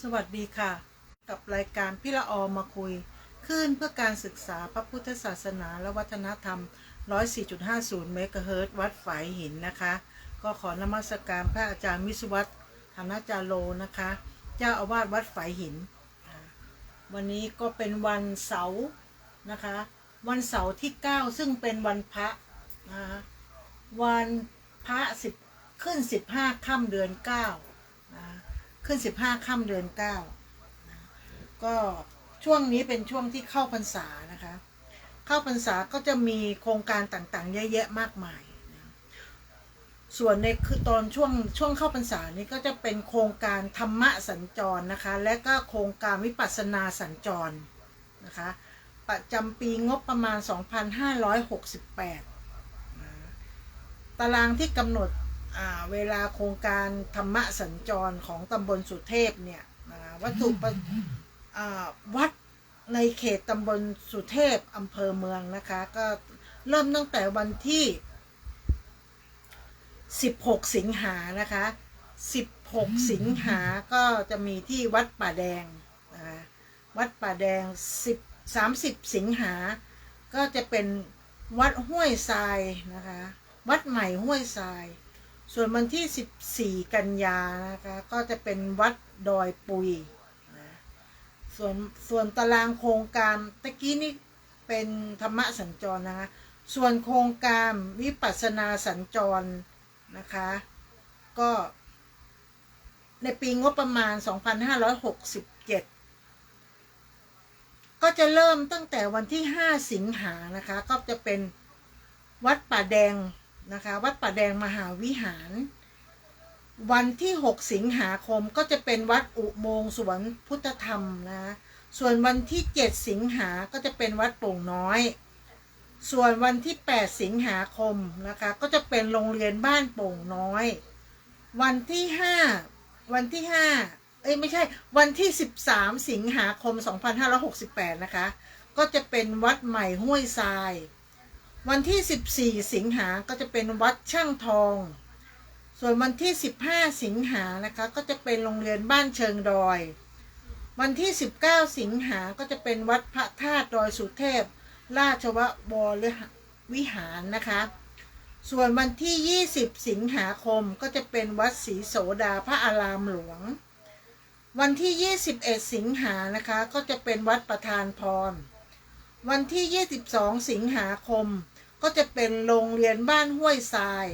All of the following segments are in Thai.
สวัสดีค่ะกับรายการพี่ละออมาคุยคลื่นเพื่อการศึกษาพระพุทธศาสนาและวัฒนธรรม 104.50 เมกะเฮิรตซ์วัดฝายหินนะคะก็ขอนมัสการพระอาจารย์วิศวัตรธนจาโรนะคะเจ้าอาวาสวัดฝายหินวันนี้ก็เป็นวันเสาร์นะคะวันเสาร์ที่9ซึ่งเป็นวันพระนะคะวันพระขึ้น15ค่ำเดือน9นะขึ้น15ค่ำเดือน9นะก็ช่วงนี้เป็นช่วงที่เข้าพรรษานะคะเข้าพรรษาก็จะมีโครงการต่างๆเยอะแยะมากมายนะส่วนในคือตอนช่วงเข้าพรรษานี้ก็จะเป็นโครงการธรรมะสัญจรนะคะและก็โครงการวิปัสสนาสัญจรนะคะประจำปีงบประมาณ 2568 ตารางที่กำหนดเวลาโครงการธรรมะสัญจรของตำบลสุเทพเนี่ยวัตถุวัดในเขตตำบลสุเทพอำเภอเมืองนะคะก็เริ่มตั้งแต่วันที่16สิงหานะคะ16สิงหาก็จะมีที่วัดป่าแดงนะคะวัดป่าแดง30สิงหาก็จะเป็นวัดห้วยทรายนะคะวัดใหม่ห้วยทรายส่วนวันที่14กันยานะคะก็จะเป็นวัดดอยปุยนะส่วนตารางโครงการตะกี้นี่เป็นธรรมะสัญจรนะคะส่วนโครงการวิปัสสนาสัญจรนะคะก็ในปีงบประมาณ 2567 ก็จะเริ่มตั้งแต่วันที่5สิงหานะคะก็จะเป็นวัดป่าแดงนะคะวัดป่าแดงมหาวิหารวันที่6สิงหาคมก็จะเป็นวัดอุโมงค์สวนพุทธธรรมนะส่วนวันที่7สิงหาก็จะเป็นวัดโป่งน้อยส่วนวันที่8สิงหาคมนะคะก็จะเป็นโรงเรียนบ้านโป่งน้อยวันที่ไม่ใช่วันที่13สิงหาคม2568นะคะก็จะเป็นวัดใหม่ห้วยทรายวันที่14สิงหาก็จะเป็นวัดช่างทองส่วนวันที่15สิงหานะคะก็จะเป็นโรงเรียนบ้านเชิงดอยวันที่19สิงหาก็จะเป็นวัดพระธาตุดอยสุเทพราชวรวิหารนะคะส่วนวันที่20สิงหาคมก็จะเป็นวัดศรีโสดาพระอารามหลวงวันที่21สิงหานะคะก็จะเป็นวัดประธานพรวันที่22สิงหาคมก็จะเป็นโรงเรียนบ้านห้วยทราย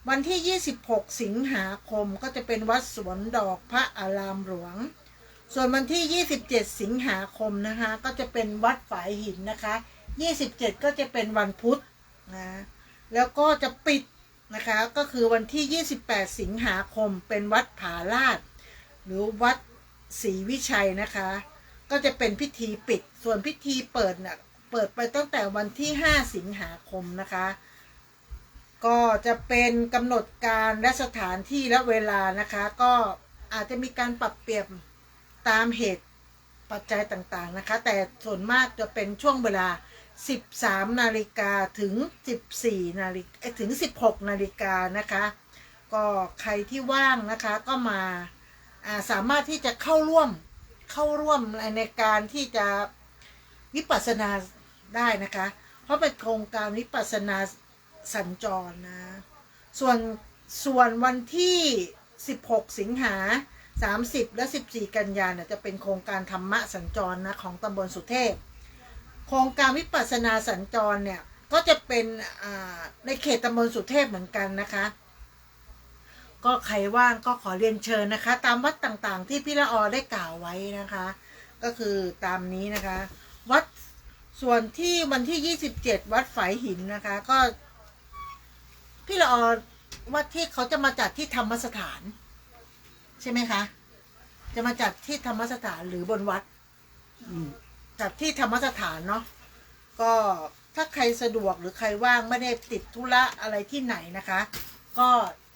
วันที่26สิงหาคมก็จะเป็นวัดสวนดอกพระอารามหลวงส่วนวันที่27สิงหาคมนะคะก็จะเป็นวัดฝายหินนะคะ27ก็จะเป็นวันพุธนะแล้วก็จะปิดนะคะก็คือวันที่28สิงหาคมเป็นวัดผาลาดหรือวัดศรีวิชัยนะคะก็จะเป็นพิธีปิดส่วนพิธีเปิดเนี่ยเปิดไปตั้งแต่วันที่5สิงหาคมนะคะก็จะเป็นกำหนดการและสถานที่และเวลานะคะก็อาจจะมีการปรับเปลี่ยนตามเหตุปัจจัยต่างๆนะคะแต่ส่วนมากจะเป็นช่วงเวลา13 นาฬิกาถึง14 นาฬิกาถึง16 นาฬิกานะคะก็ใครที่ว่างนะคะก็มาสามารถที่จะเข้าร่วมในการที่จะวิปัสสนาได้นะคะเพราะเป็นโครงการวิปัสสนาสัญจรนะส่วนวันที่16สิงหา30และ14กันยายนจะเป็นโครงการธรรมะสัญจรนะของตำบลสุเทพโครงการวิปัสสนาสัญจรเนี่ยก็จะเป็นในเขตตำบลสุเทพเหมือนกันนะคะก็ใครว่างก็ขอเรียนเชิญนะคะตามวัดต่างๆที่พี่ละออได้กล่าวไว้นะคะก็คือตามนี้นะคะวัดส่วนที่วันที่27วัดฝายหินนะคะก็พี่ละออวัดที่เขาจะมาจัดที่ธรรมสถานใช่ไหมคะจะมาจัดที่ธรรมสถานหรือบนวัดจัดที่ธรรมสถานเนาะก็ถ้าใครสะดวกหรือใครว่างไม่ได้ติดธุระอะไรที่ไหนนะคะก็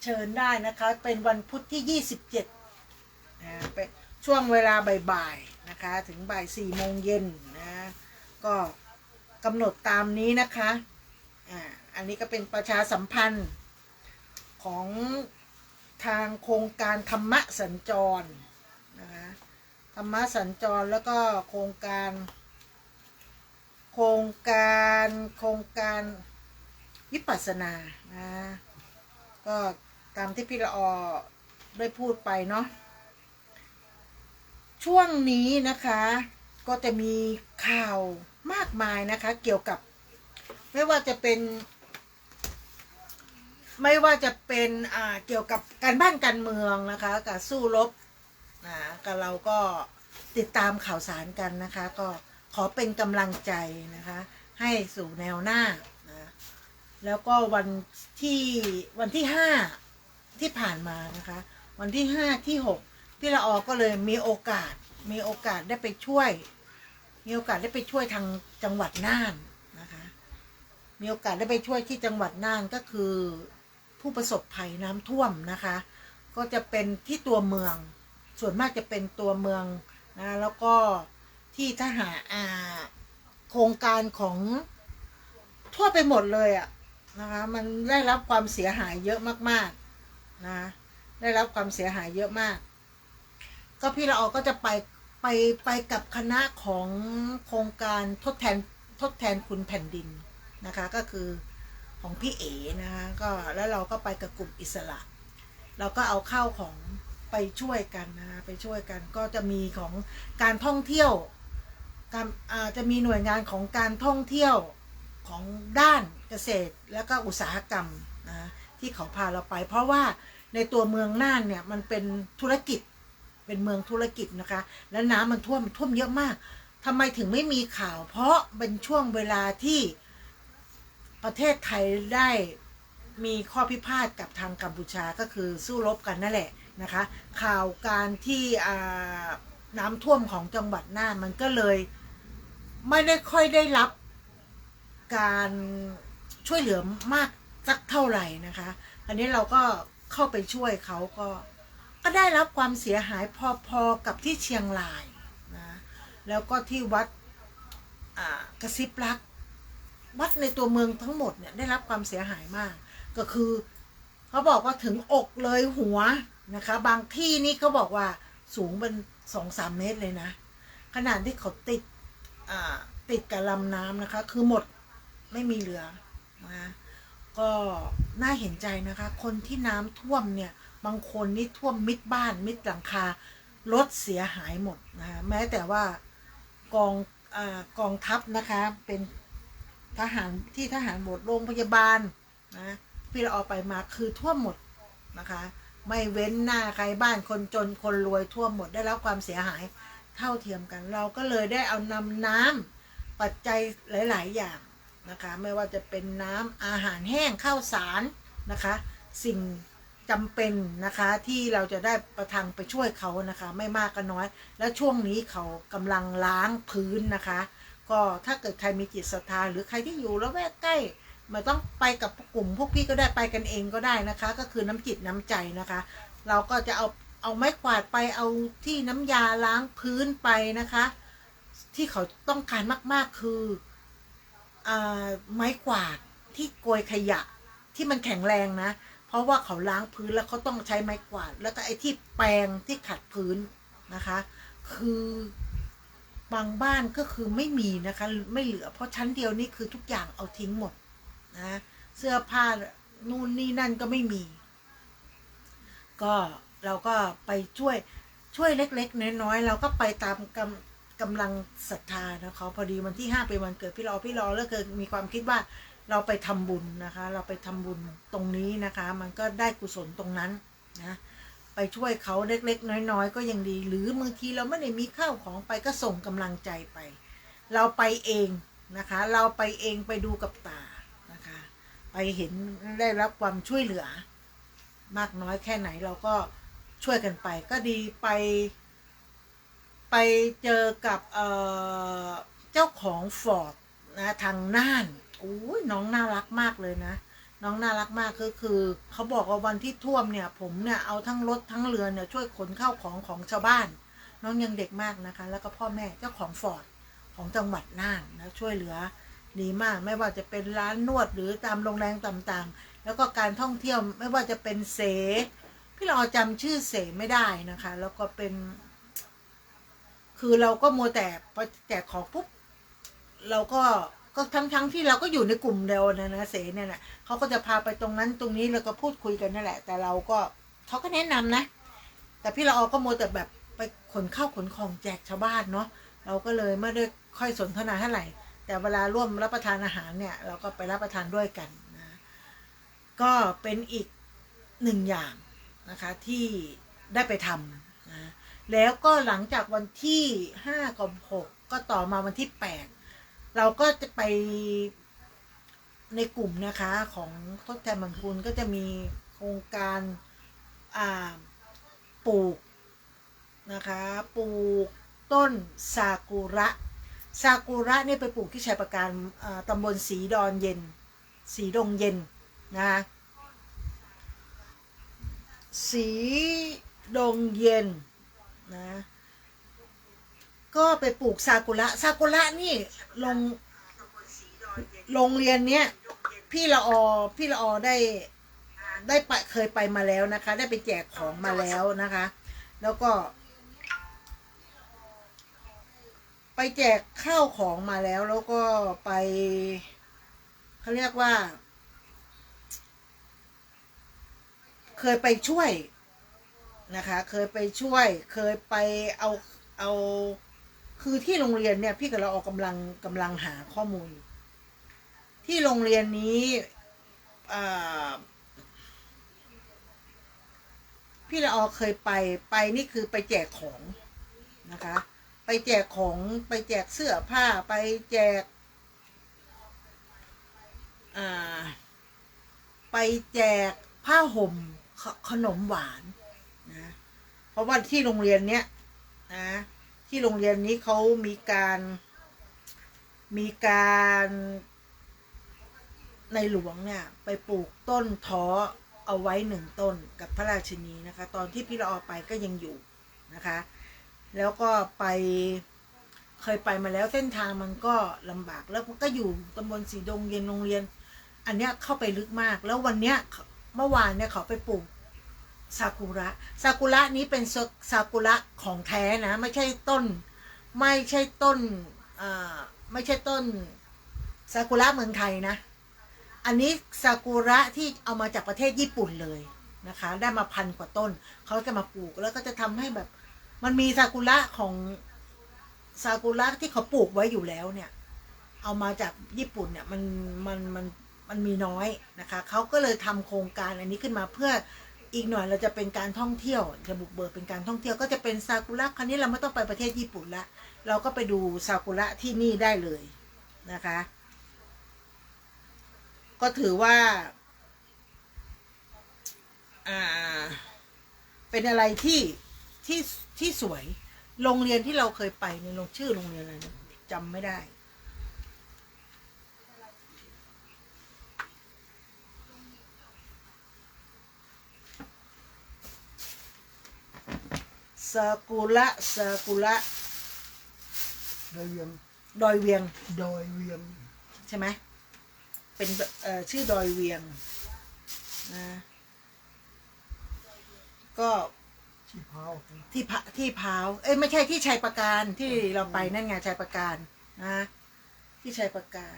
เชิญได้นะคะเป็นวันพุธที่27เป็นช่วงเวลาบ่ายๆนะคะถึงบ่าย4 โมงเย็นนะก็กำหนดตามนี้นะคะอันนี้ก็เป็นประชาสัมพันธ์ของทางโครงการธรรมะสัญจรนะคะ รรมสัญจรแล้วก็โครงการวิปัสสนานะก็ตามที่พี่ละออได้พูดไปเนาะช่วงนี้นะคะก็จะมีข่าวมากมายนะคะเกี่ยวกับไม่ว่าจะเป็นเกี่ยวกับการบ้านการเมืองนะคะการสู้รบนะกับเราก็ติดตามข่าวสารกันนะคะก็ขอเป็นกำลังใจนะคะให้สู่แนวหน้านะแล้วก็วันที่5ที่ผ่านมานะคะวันที่5ที่6พี่ละออก็เลยมีโอกาสได้ไปช่วยทางจังหวัดน่านนะคะมีโอกาสได้ไปช่วยที่จังหวัดน่านก็คือผู้ประสบภัยน้ำท่วมนะคะก็จะเป็นที่ตัวเมืองส่วนมากจะเป็นตัวเมืองนะแล้วก็ที่ทหารโครงการของทั่วไปหมดเลยอะนะคะมันได้รับความเสียหายเยอะมากๆนะได้รับความเสียหายเยอะมากก็พี่ละออก็จะไปกับคณะของโครงการทดแทนคุณแผ่นดินนะคะก็คือของพี่เอ๋นะคะก็แล้วเราก็ไปกับกลุ่มอิสระเราก็เอาข้าวของไปช่วยกันนะไปช่วยกันก็จะมีของการท่องเที่ยวจะมีหน่วยงานของการท่องเที่ยวของด้านเกษตรแล้วก็อุตสาหกรรมนะที่เขาพาเราไปเพราะว่าในตัวเมืองน่านเนี่ยมันเป็นธุรกิจเป็นเมืองธุรกิจนะคะแล้วน้ำมันท่วมเยอะมากทำไมถึงไม่มีข่าวเพราะเป็นช่วงเวลาที่ประเทศไทยได้มีข้อพิพาทกับทางกัมพูชาก็คือสู้รบกันนั่นแหละนะคะข่าวการที่น้ำท่วมของจังหวัดน่านมันก็เลยไม่ได้ค่อยได้รับการช่วยเหลือมากสักเท่าไหร่นะคะอันนี้เราก็เข้าไปช่วยเขาก็ได้รับความเสียหายพอๆกับที่เชียงรายนะแล้วก็ที่วัดกระซิบรักวัดในตัวเมืองทั้งหมดเนี่ยได้รับความเสียหายมากก็คือเขาบอกว่าถึงอกเลยหัวนะคะบางที่นี่เขาบอกว่าสูงเป็น2-3 เมตรเลยนะขนาดที่เขาติดกับลำน้ำนะคะคือหมดไม่มีเหลือนะก็น่าเห็นใจนะคะคนที่น้ำท่วมเนี่ยบางคนนี่ท่วมมิดบ้านมิดหลังคารถเสียหายหมดนะคะแม้แต่ว่ากองทัพนะคะเป็นทหารบกโรงพยาบาลนะพี่เราออกไปมาคือท่วมหมดนะคะไม่เว้นหน้าใครบ้านคนจนคนรวยท่วมหมดได้รับความเสียหายเท่าเทียมกันเราก็เลยได้เอานำน้ำปัจจัยหลายๆอย่างนะคะไม่ว่าจะเป็นน้ำอาหารแห้งข้าวสารนะคะสิ่งจำเป็นนะคะที่เราจะได้ประทังไปช่วยเขานะคะไม่มากก็น้อยแล้วช่วงนี้เขากำลังล้างพื้นนะคะก็ถ้าเกิดใครมีจิตศรัทธาหรือใครที่อยู่ละแวกใกล้ไม่ต้องไปกับกลุ่มพวกพี่ก็ได้ไปกันเองก็ได้นะคะก็คือน้ำจิตน้ำใจนะคะเราก็จะเอาไม้กวาดไปเอาที่น้ำยาล้างพื้นไปนะคะที่เขาต้องการมากๆคือไม้กวาดที่โกยขยะที่มันแข็งแรงนะเพราะว่าเขาล้างพื้นแล้วเขาต้องใช้ไม้กวาดแล้วก็ไอ้ที่แปรงที่ขัดพื้นนะคะคือบางบ้านก็คือไม่มีนะคะไม่เหลือเพราะชั้นเดียวนี่คือทุกอย่างเอาทิ้งหมดนะเสื้อผ้านู่นนี่นั่นก็ไม่มีก็เราก็ไปช่วยเล็กๆน้อยๆเราก็ไปตามกำลังศรัทธานะคะพอดีวันที่5เป็นวันเกิดพี่รอแล้วเกิดมีความคิดว่าเราไปทำบุญนะคะเราไปทำบุญตรงนี้นะคะมันก็ได้กุศลตรงนั้นนะไปช่วยเขาเล็กๆน้อยๆก็ยังดีหรือบางทีเราไม่ได้มีข้าวของไปก็ส่งกำลังใจไปเราไปเองนะคะเราไปเองไปดูกับตานะคะไปเห็นได้รับความช่วยเหลือมากน้อยแค่ไหนเราก็ช่วยกันไปก็ดีไปเจอกับเจ้าของฟอร์ดนะทางน่านโอ้ยน้องน่ารักมากเลยนะน้องน่ารักมากคือเขาบอกว่าวันที่ท่วมเนี่ยผมเนี่ยเอาทั้งรถทั้งเรือเนี่ยช่วยขนข้าวของชาวบ้านน้องยังเด็กมากนะคะแล้วก็พ่อแม่เจ้าของฟอร์ดของจังหวัดน่านนะช่วยเหลือดีมากไม่ว่าจะเป็นร้านนวดหรือตามโรงแรมต่างๆแล้วก็การท่องเที่ยวไม่ว่าจะเป็นเสพี่เราจำชื่อเสไม่ได้นะคะแล้วก็เป็น คือเราก็มัวแต่พอแจกของปุ๊บเราก็ทั้งที่เราก็อยู่ในกลุ่มเดียวนะเสเนี่ยนะเขาก็จะพาไปตรงนั้นตรงนี้แล้วก็พูดคุยกันนั่นแหละแต่เราก็เขาก็แนะนำนะแต่พี่ละออก็มัวแต่แบบไปขนข้าวขนของแจกชาวบ้านเนาะเราก็เลยไม่ได้ค่อยสนทนาเท่าไหร่แต่เวลาร่วมรับประทานอาหารเนี่ยเราก็ไปรับประทานด้วยกันนะก็เป็นอีกหนึ่งอย่างนะคะที่ได้ไปทำนะแล้วก็หลังจากวันที่5 กับ 6ก็ต่อมาวันที่8เราก็จะไปในกลุ่มนะคะของทดแทนบุญคุณก็จะมีโครงการปลูกนะคะปลูกต้นซากุระเนี่ยไปปลูกที่ชัยประการตำบลสีดงเย็นนะคะสีดงเย็นนะก็ไปปลูกซากุระนี่โรงเรียนเนี้ยพี่ละออได้ไปเคยไปมาแล้วนะคะได้ไปแจกของมาแล้วนะคะแล้วก็ไปแจกข้าวของมาแล้วแล้วก็ไปเขาเรียกว่าเคยไปช่วยนะคะเคยไปช่วยเคยไปเอาคือที่โรงเรียนเนี่ยพี่กับเราออกกำลังหาข้อมูลที่โรงเรียนนี้พี่ละออเคยไปนี่คือไปแจกของนะคะไปแจกของไปแจกเสื้อผ้าไปแจกไปแจกผ้าห่มขนมหวานนะเพราะว่าที่โรงเรียนเนี้ยนะที่โรงเรียนนี้เขามีการในหลวงเนี่ยไปปลูกต้นท้อเอาไว้1 ต้นกับพระราชินีนะคะตอนที่พี่ละออไปก็ยังอยู่นะคะแล้วก็เคยไปมาแล้วเส้นทางมันก็ลำบากแล้วก็อยู่ตำบลสีดงเย็นโรงเรียนอันเนี้ยเข้าไปลึกมากแล้ววันเนี้ยเมื่อวานเนี่ยเขาไปปลูกซากุระนี้เป็นซากุระของแท้นะไม่ใช่ต้นซากุระเมืองไทยนะอันนี้ซากุระที่เอามาจากประเทศญี่ปุ่นเลยนะคะได้มา1,000 กว่าต้นเขาจะมาปลูกแล้วก็จะทำให้แบบมันมีซากุระที่เขาปลูกไว้อยู่แล้วเนี่ยเอามาจากญี่ปุ่นเนี่ยมันมีน้อยนะคะเขาก็เลยทำโครงการอันนี้ขึ้นมาเพื่ออีกหน่อยเราจะเป็นการท่องเที่ยวจะบุกเบิกเป็นการท่องเที่ยวก็จะเป็นซากุระคราวนี้เราไม่ต้องไปประเทศญี่ปุ่นละเราก็ไปดูซากุระที่นี่ได้เลยนะคะก็ถือว่าเป็นอะไรที่สวยโรงเรียนที่เราเคยไปในชื่อโรงเรียนอะไรนะจำไม่ได้ซากุระดอยเวียงใช่ไหมเป็นชื่อดอยเวียงนะก็ที่พาวไม่ใช่ที่ชัยประการที่เราไปนั่นไงชัยประการนะที่ชัยประการ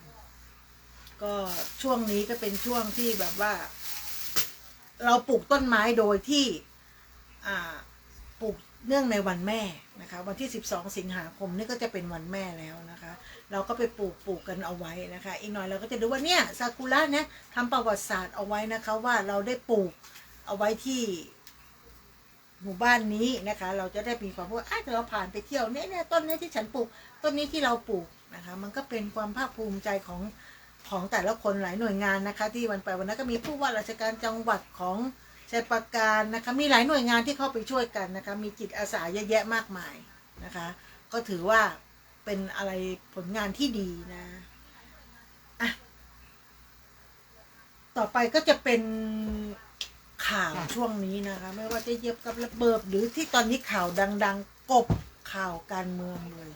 ก็ช่วงนี้ก็เป็นช่วงที่แบบว่าเราปลูกต้นไม้โดยที่ปลูกเนื่องในวันแม่นะคะวันที่12 สิงหาคมนี่ก็จะเป็นวันแม่แล้วนะคะเราก็ไปปลูกกันเอาไว้นะคะอีกหน่อยเราก็จะดูว่าเนี่ยซากุระเนี่ยทำประวัติศาสตร์เอาไว้นะคะว่าเราได้ปลูกเอาไว้ที่หมู่บ้านนี้นะคะเราจะได้มีความว่าเราผ่านไปเที่ยวเนี่ยต้นนี้ที่ฉันปลูกต้นนี้ที่เราปลูกนะคะมันก็เป็นความภาคภูมิใจของแต่ละคนหลายหน่วยงานนะคะที่วันนั้นก็มีผู้ว่าราชการจังหวัดของชัยประการนะคะมีหลายหน่วยงานที่เข้าไปช่วยกันนะคะมีจิตอาสาเยอะแยะมากมายนะคะก็ถือว่าเป็นอะไรผลงานที่ดีนะต่อไปก็จะเป็นข่าวช่วงนี้นะคะไม่ว่าจะเย็บกับระเบิดหรือที่ตอนนี้ข่าวดังๆกบข่าวการเมืองเลย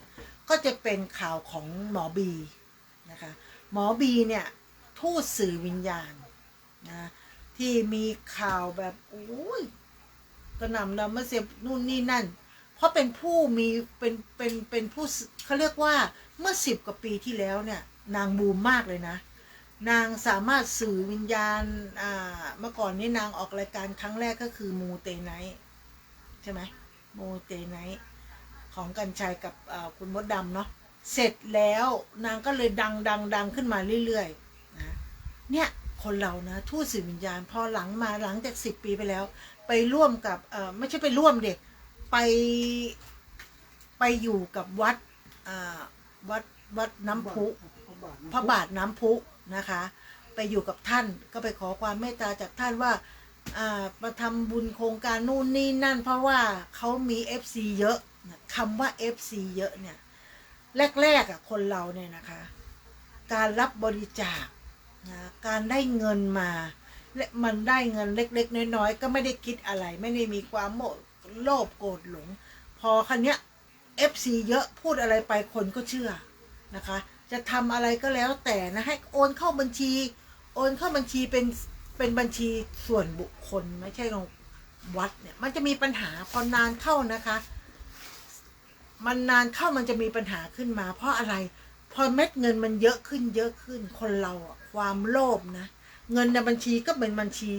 ก็จะเป็นข่าวของหมอบีนะคะหมอบีเนี่ยทูตสื่อวิญญาณนะที่มีข่าวแบบโอ้ยกระหน่ำนำมาเสียบนู่นนี่นั่น เพราะเป็นผู้มีเป็นผู้เขาเรียกว่าเมื่อ10 กว่าปีที่แล้วเนี่ยนางบูมมากเลยนะนางสามารถสื่อวิญญาณเมื่อก่อนนี้นางออกรายการครั้งแรกก็คือมูเตไนท์ใช่ไหมมูเตไนท์ของกัญชัยกับคุณมดดำเนาะเสร็จแล้วนางก็เลยดังขึ้นมาเรื่อยๆนะเนี่ยคนเรานะทูตสื่อวิญญาณพอหลังจาก10 ปีไปแล้วไปร่วมกับไม่ใช่ไปร่วมเด็กไปอยู่กับวัดน้ำพุพระบาทน้ำพุนะคะไปอยู่กับท่านก็ไปขอความเมตตาจากท่านว่ามาทำบุญโครงการนู่นนี่นั่นเพราะว่าเขามี FC เยอะคำว่า FC เยอะเนี่ยแรกๆคนเราเนี่ยนะคะการรับบริจาคนะการได้เงินมาและมันได้เงินเล็กๆน้อยๆก็ไม่ได้คิดอะไรไม่ได้มีความโลภโกรธหลงพอคันเนี้ย FC เยอะพูดอะไรไปคนก็เชื่อนะคะจะทำอะไรก็แล้วแต่นะให้โอนเข้าบัญชีเป็นบัญชีส่วนบุคคลไม่ใช่ของวัดเนี่ยมันจะมีปัญหาพอนานเข้านะคะมันนานเข้ามันจะมีปัญหาขึ้นมาเพราะอะไรพอเม็ดเงินมันเยอะขึ้นคนเราความโลภนะเงินในบัญชีก็เป็นบัญชี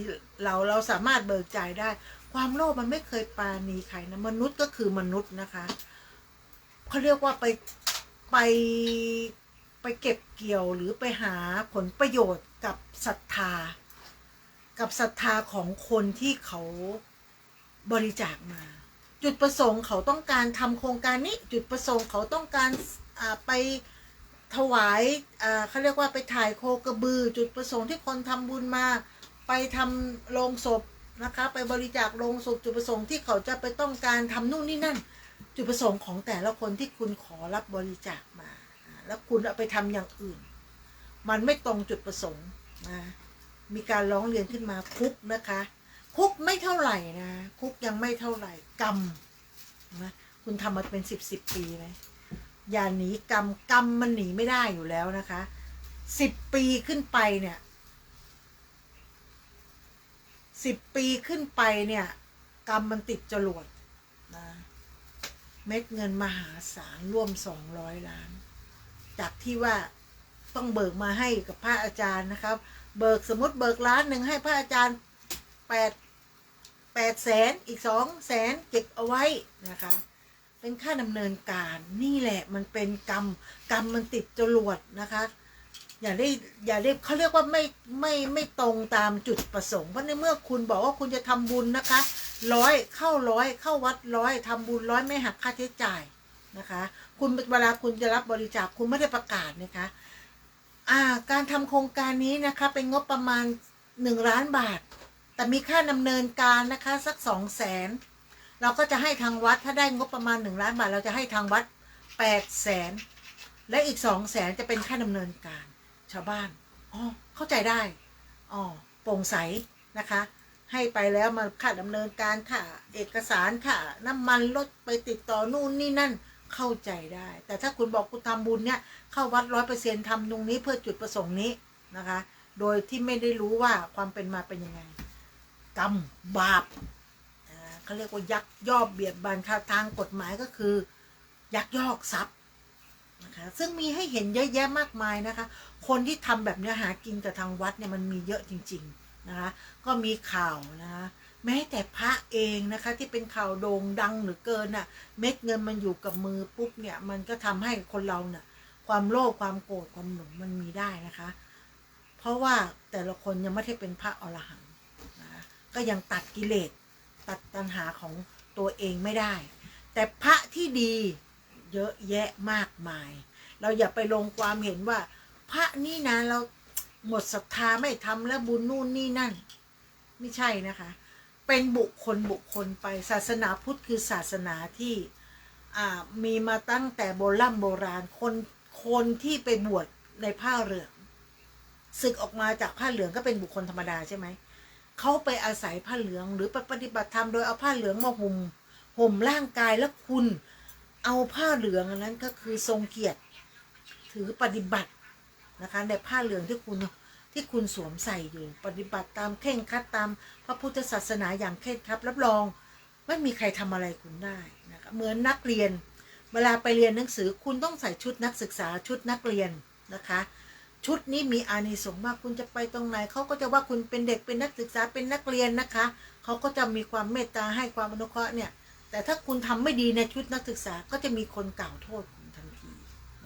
เราสามารถเบิกจ่ายได้ความโลภมันไม่เคยปราณีใครนะมนุษย์ก็คือมนุษย์นะคะเขาเรียกว่าไปเก็บเกี่ยวหรือไปหาผลประโยชน์กับศรัทธาของคนที่เขาบริจาคมาจุดประสงค์เขาต้องการทำโครงการนี้จุดประสงค์เขาต้องการไปถวายเขาเรียกว่าไปถ่ายโคกระบือจุดประสงค์ที่คนทำบุญมาไปทำโรงศพนะคะไปบริจาคโรงศพจุดประสงค์ที่เขาจะไปต้องการทำนู่นนี่นั่นจุดประสงค์ของแต่ละคนที่คุณขอรับบริจาคมาแล้วคุณเอาไปทำอย่างอื่นมันไม่ตรงจุดประสงค์นะมีการร้องเรียนขึ้นมาคุกนะคะคุกไม่เท่าไหร่นะคุกยังไม่เท่าไหร่กรรมนะคุณทำมาเป็น10 ปีไหมอย่าหนีกรรมมันหนีไม่ได้อยู่แล้วนะคะ10 ปีขึ้นไปเนี่ย10 ปีขึ้นไปเนี่ยกรรมมันติดจรวดนะเม็ดเงินมหาศาลร่วม200 ล้านจากที่ว่าต้องเบิกมาให้กับพระอาจารย์นะครับสมมติเบิก1 ล้านให้พระอาจารย์8 แสนอีก2 แสนเก็บเอาไว้นะคะเป็นค่าดำเนินการนี่แหละมันเป็นกรรมมันติดจรวดนะคะอย่าได้เขาเรียกว่าไม่ตรงตามจุดประสงค์เพราะในเมื่อคุณบอกว่าคุณจะทำบุญนะคะเข้าวัดทำบุญไม่หักค่าใช้จ่ายนะคะคุณเวลาคุณจะรับบริจาคคุณไม่ได้ประกาศนะคะการทำโครงการนี้นะคะเป็นงบประมาณ1 ล้านบาทแต่มีค่าดำเนินการนะคะสัก2 แสนเราก็จะให้ทางวัดถ้าได้งบประมาณ1 ล้านบาทเราจะให้ทางวัด8 แสนและอีก2 แสนจะเป็นค่าดำเนินการชาวบ้านเข้าใจได้โปร่งใสนะคะให้ไปแล้วมาค่าดำเนินการค่ะเอกสารค่ะน้ำมันรถไปติดต่อนู่นนี่นั่นเข้าใจได้แต่ถ้าคุณบอกคุณทำบุญเนี่ยเข้าวัด100%ทำตรงนี้เพื่อจุดประสงค์นี้นะคะโดยที่ไม่ได้รู้ว่าความเป็นมาเป็นยังไงกรรมบาปเขาเรียกว่ายักยอกเบียดบันทางกฎหมายก็คือยักยอกทรัพย์นะคะซึ่งมีให้เห็นเยอะแยะมากมายนะคะคนที่ทำแบบนี้หากินกับทางวัดเนี่ยมันมีเยอะจริงๆนะคะก็มีข่าวนะคะแม้แต่พระเองนะคะที่เป็นข่าวโด่งดังเหลือเกินน่ะเม็ดเงินมันอยู่กับมือปุ๊บเนี่ยมันก็ทำให้คนเราเนี่ยความโลภความโกรธความหลงมันมีได้นะคะเพราะว่าแต่ละคนยังไม่ได้เป็นพระอรหันต์นะก็ยังตัดกิเลสตัดตัณหาของตัวเองไม่ได้แต่พระที่ดีเยอะแยะมากมายเราอย่าไปลงความเห็นว่าพระนี่นะเราหมดศรัทธาไม่ทำแล้วบุญนู่นนี่นั่นไม่ใช่นะคะเป็นบุคคลไปศาสนาพุทธคือศาสนาที่มีมาตั้งแต่โบราณคนที่ไปบวชในผ้าเหลืองศึกออกมาจากผ้าเหลืองก็เป็นบุคคลธรรมดาใช่ไหมเขาไปอาศัยผ้าเหลืองหรือปฏิบัติธรรมโดยเอาผ้าเหลืองมาห่มร่างกายแล้วคุณเอาผ้าเหลืองอันนั้นก็คือทรงเกียรติถือปฏิบัตินะคะในผ้าเหลืองที่คุณสวมใส่อยู่ปฏิบัติตามเคร่งครัดตามพระพุทธศาสนาอย่างเคร่งครัดรับรอง ไม่มีใครทำอะไรคุณได้นะคะเหมือนนักเรียนเวลาไปเรียนหนังสือคุณต้องใส่ชุดนักศึกษาชุดนักเรียนนะคะชุดนี้มีอานิสงส์มากคุณจะไปตรงไหนเขาก็จะว่าคุณเป็นเด็กเป็นนักศึกษาเป็นนักเรียนนะคะเขาก็จะมีความเมตตาให้ความอนุเคราะห์เนี่ยแต่ถ้าคุณทำไม่ดีในชุดนักศึกษาก็จะมีคนกล่าวโทษคุณทันที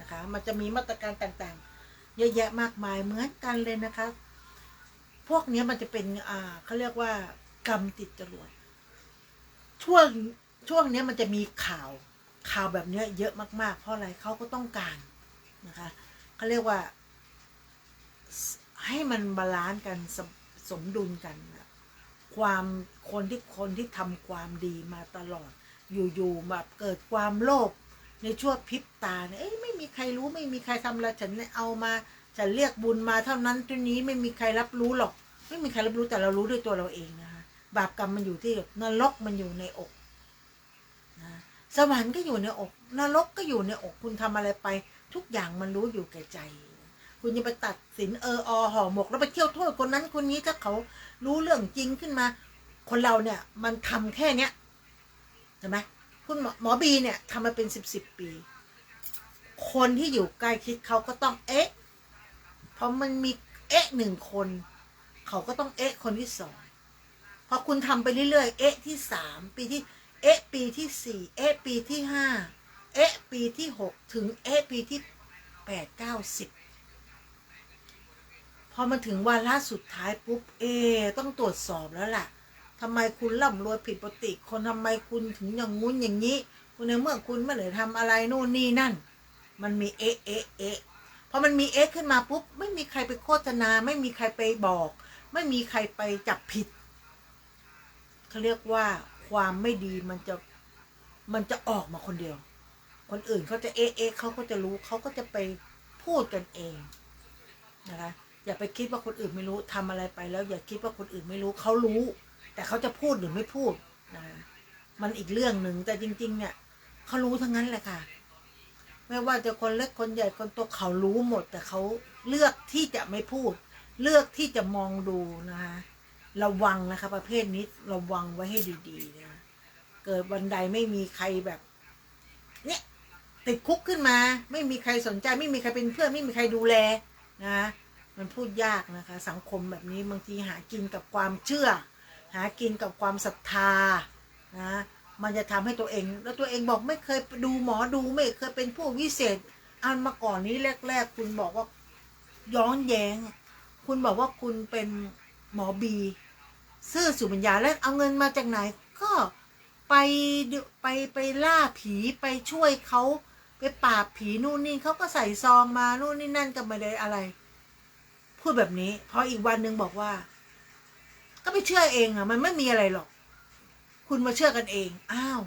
นะคะมันจะมีมาตรการต่างๆเยอะแยะมากมายเหมือนกันเลยนะคะพวกนี้มันจะเป็นเขาเรียกว่ากรรมติดจรวดช่วงนี้มันจะมีข่าวแบบนี้เยอะมากๆเพราะอะไรเขาก็ต้องการนะคะเขาเรียกว่าให้มันบาลานซ์กันสมดุลกันนะความคนที่ทำความดีมาตลอดอยู่ๆแบบเกิดความโลภในชั่วพริบตาเนี่ยไม่มีใครรู้ไม่มีใครทำแล้วฉันเอามาฉันเรียกบุญมาเท่านั้นตัวนี้ไม่มีใครรับรู้หรอกไม่มีใครรับรู้แต่เรารู้ด้วยตัวเราเองนะคะบาปกรรมมันอยู่ที่นรกมันอยู่ในอกนะสวรรค์ก็อยู่ในอกนรกก็อยู่ในอกคุณทำอะไรไปทุกอย่างมันรู้อยู่แก่ใจคุณจะไปตัดสินห่อหมกแล้วไปเที่ยวโทษคนนั้นคนนี้ถ้าเขารู้เรื่องจริงขึ้นมาคนเราเนี่ยมันทำแค่เนี้ยใช่ไหมคุณหมอบีเนี่ยทำมาเป็นสิบปีคนที่อยู่ใกล้ชิดเขาก็ต้องเพราะมันมีหนึ่งคนเขาก็ต้องคนที่สองพอคุณทำไปเรื่อยๆที่สามปีที่ปีที่สี่ปีที่ห้าปีที่หกถึงปีที่8 9 10พอมาถึงวาระสุดท้ายปุ๊บต้องตรวจสอบแล้วล่ะทำไมคุณร่ำรวยผิดปกติคนทำไมคุณถึงอย่างงู้นอย่างนี้คุณในเมื่อคุณไม่ได้ทำอะไรโน่นนี่นั่นมันมีพอมันมีขึ้นมาปุ๊บไม่มีใครไปโฆษณาไม่มีใครไปบอกไม่มีใครไปจับผิดเขาเรียกว่าความไม่ดีมันจะออกมาคนเดียวคนอื่นเขาจะเขาก็จะรู้เขาก็จะไปพูดกันเองนะคะอย่าไปคิดว่าคนอื่นไม่รู้ทำอะไรไปแล้วอย่าคิดว่าคนอื่นไม่รู้เขารู้แต่เขาจะพูดหรือไม่พูดนะมันอีกเรื่องหนึ่งแต่จริงๆเนี่ยเขารู้ทั้งนั้นแหละค่ะไม่ว่าจะคนเล็กคนใหญ่คนโตเขารู้หมดแต่เขาเลือกที่จะไม่พูดเลือกที่จะมองดูนะคะระวังนะคะประเภทนี้ระวังไว้ให้ดีๆนะเกิดวันใดไม่มีใครแบบเนี่ยติดคุกขึ้นมาไม่มีใครสนใจไม่มีใครเป็นเพื่อนไม่มีใครดูแลนะมันพูดยากนะคะสังคมแบบนี้บางทีหากินกับความเชื่อหากินกับความศรัทธานะมันจะทำให้ตัวเองแล้วตัวเองบอกไม่เคยดูหมอดูไม่เคยเป็นผู้วิเศษอันมาก่อนนี้แรกๆคุณบอกว่าย้อนแย้งคุณบอกว่าคุณเป็นหมอบีซื่อสู่ปัญญาแล้วเอาเงินมาจากไหนก็ไปล่าผีไปช่วยเขาไปปราบผีนู่นนี่เขาก็ใส่ซองมานู่นนี่นั่นก็ไม่ได้อะไรพูดแบบนี้พออีกวันหนึ่งบอกว่าก็ไปเชื่อเองอ่ะมันไม่มีอะไรหรอกคุณมาเชื่อกันเองอ้าว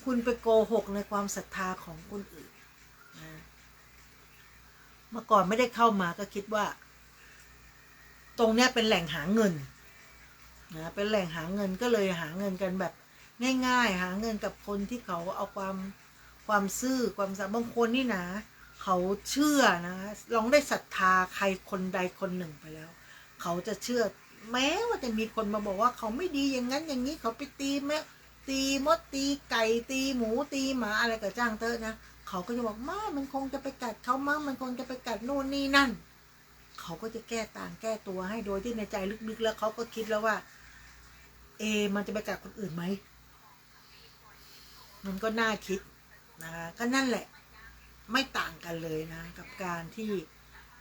คุณไปโกหกในความศรัทธาของคนอื่นนะเมื่อก่อนไม่ได้เข้ามาก็คิดว่าตรงเนี้ยเป็นแหล่งหาเงินนะเป็นแหล่งหาเงินก็เลยหาเงินกันแบบง่ายๆหาเงินกับคนที่เขาเอาความซื่อความสัตย์บางคนนี่นะเขาเชื่อนะลองได้ศรัทธาใครคนใดคนหนึ่งไปแล้วเขาจะเชื่อแม้ว่าจะมีคนมาบอกว่าเขาไม่ดีอย่างนั้นอย่างนี้เขาไปตีแม่ตีมดตีไก่ตีหมูตีหมาอะไรก็จ้างเถอะนะเขาก็จะบอกไม่มันคงจะไปกัดเขามั้งมันคงจะไปกัดโน่นนี่นั่นเขาก็จะแก้ต่างแก้ตัวให้โดยที่ในใจลึกๆแล้วเขาก็คิดแล้วว่ามันจะไปกัดคนอื่นไหมมันก็น่าคิดนะคะก็นั่นแหละไม่ต่างกันเลยนะกับการที่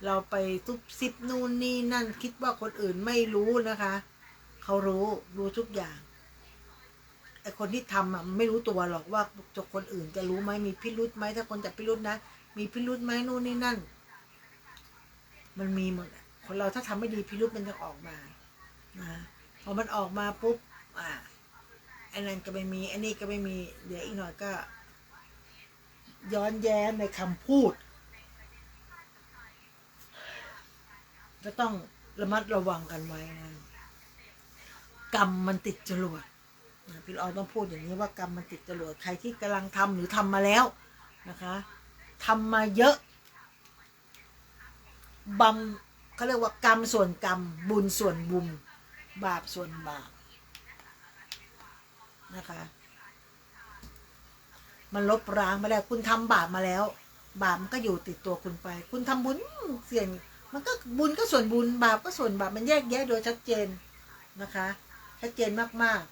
เราไปทุบซิบนู่นนี่นั่นคิดว่าคนอื่นไม่รู้นะคะเขารู้ทุกอย่างไอ้คนที่ทำไม่รู้ตัวหรอกว่าคนอื่นจะรู้ไหมมีพิรุธไหมถ้าคนจับพิรุธนะมีพิรุธไหมนู่นนี่นั่นมันมีหมดคนเราถ้าทำไม่ดีพิรุธมันจะออกมานะพอมันออกมาปุ๊บไอ้นั่นก็ไม่มีไอ้นี่ก็ไม่มีเดี๋ยวอีกหน่อยก็ย้อนแย้งในคำพูดก็ต้องระมัดระวังกันไว้นะกรรมมันติดจรวดพี่ออยต้องพูดอย่างนี้ว่ากรรมมันติดจรวดใครที่กำลังทำหรือทำมาแล้วนะคะทำมาเยอะเขาเรียกว่ากรรมส่วนกรรมบุญส่วนบุญบาปส่วนบาป นะคะ มันลบล้างมาแล้วคุณทำบาปมาแล้วบาปมันก็อยู่ติดตัวคุณไปคุณทำบุญเสี่ยงมันก็บุญก็ส่วนบุญบาปก็ส่วนบาปมันแยกแยะโดยชัดเจนนะคะชัดเจนมากๆ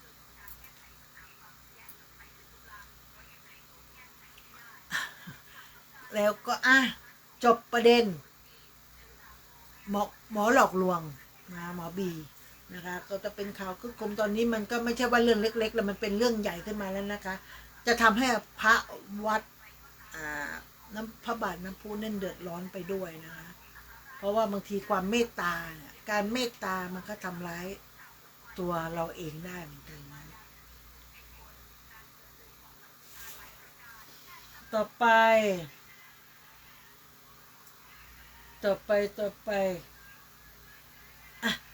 แล้วก็จบประเด็นหมอหลอกลวงนะหมอบีนะคะก็จะเป็นข่าวคึกโครมตอนนี้มันก็ไม่ใช่ว่าเรื่องเล็กๆแล้วมันเป็นเรื่องใหญ่ขึ้นมาแล้วนะคะจะทำให้พระวัดน้ำพระบาทน้ำพุนั่นเดือดร้อนไปด้วยนะคะเพราะว่าบางทีความเมตตาเนี่ยการเมตตามันก็ทำร้ายตัวเราเองได้เหมือนกันนะต่อไป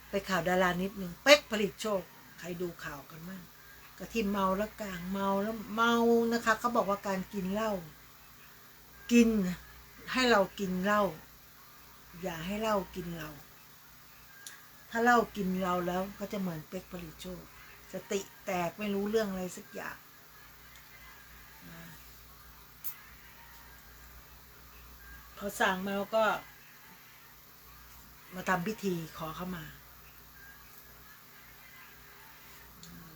ไปข่าวดารานิดนึงเป๊กผลิตโชคใครดูข่าวกันบ้างก็ที่เมาแล้วกลางเมาแล้วเมานะคะเขาบอกว่าการกินเหล้ากินให้เรากินเหล้าอย่าให้เหล้ากินเราถ้าเหล้ากินเราแล้วก็จะเหมือนเป๊กผลิตโชคสติแตกไม่รู้เรื่องอะไรสักอย่างพอสั่งมาแล้วก็มาทำพิธีขอเข้ามา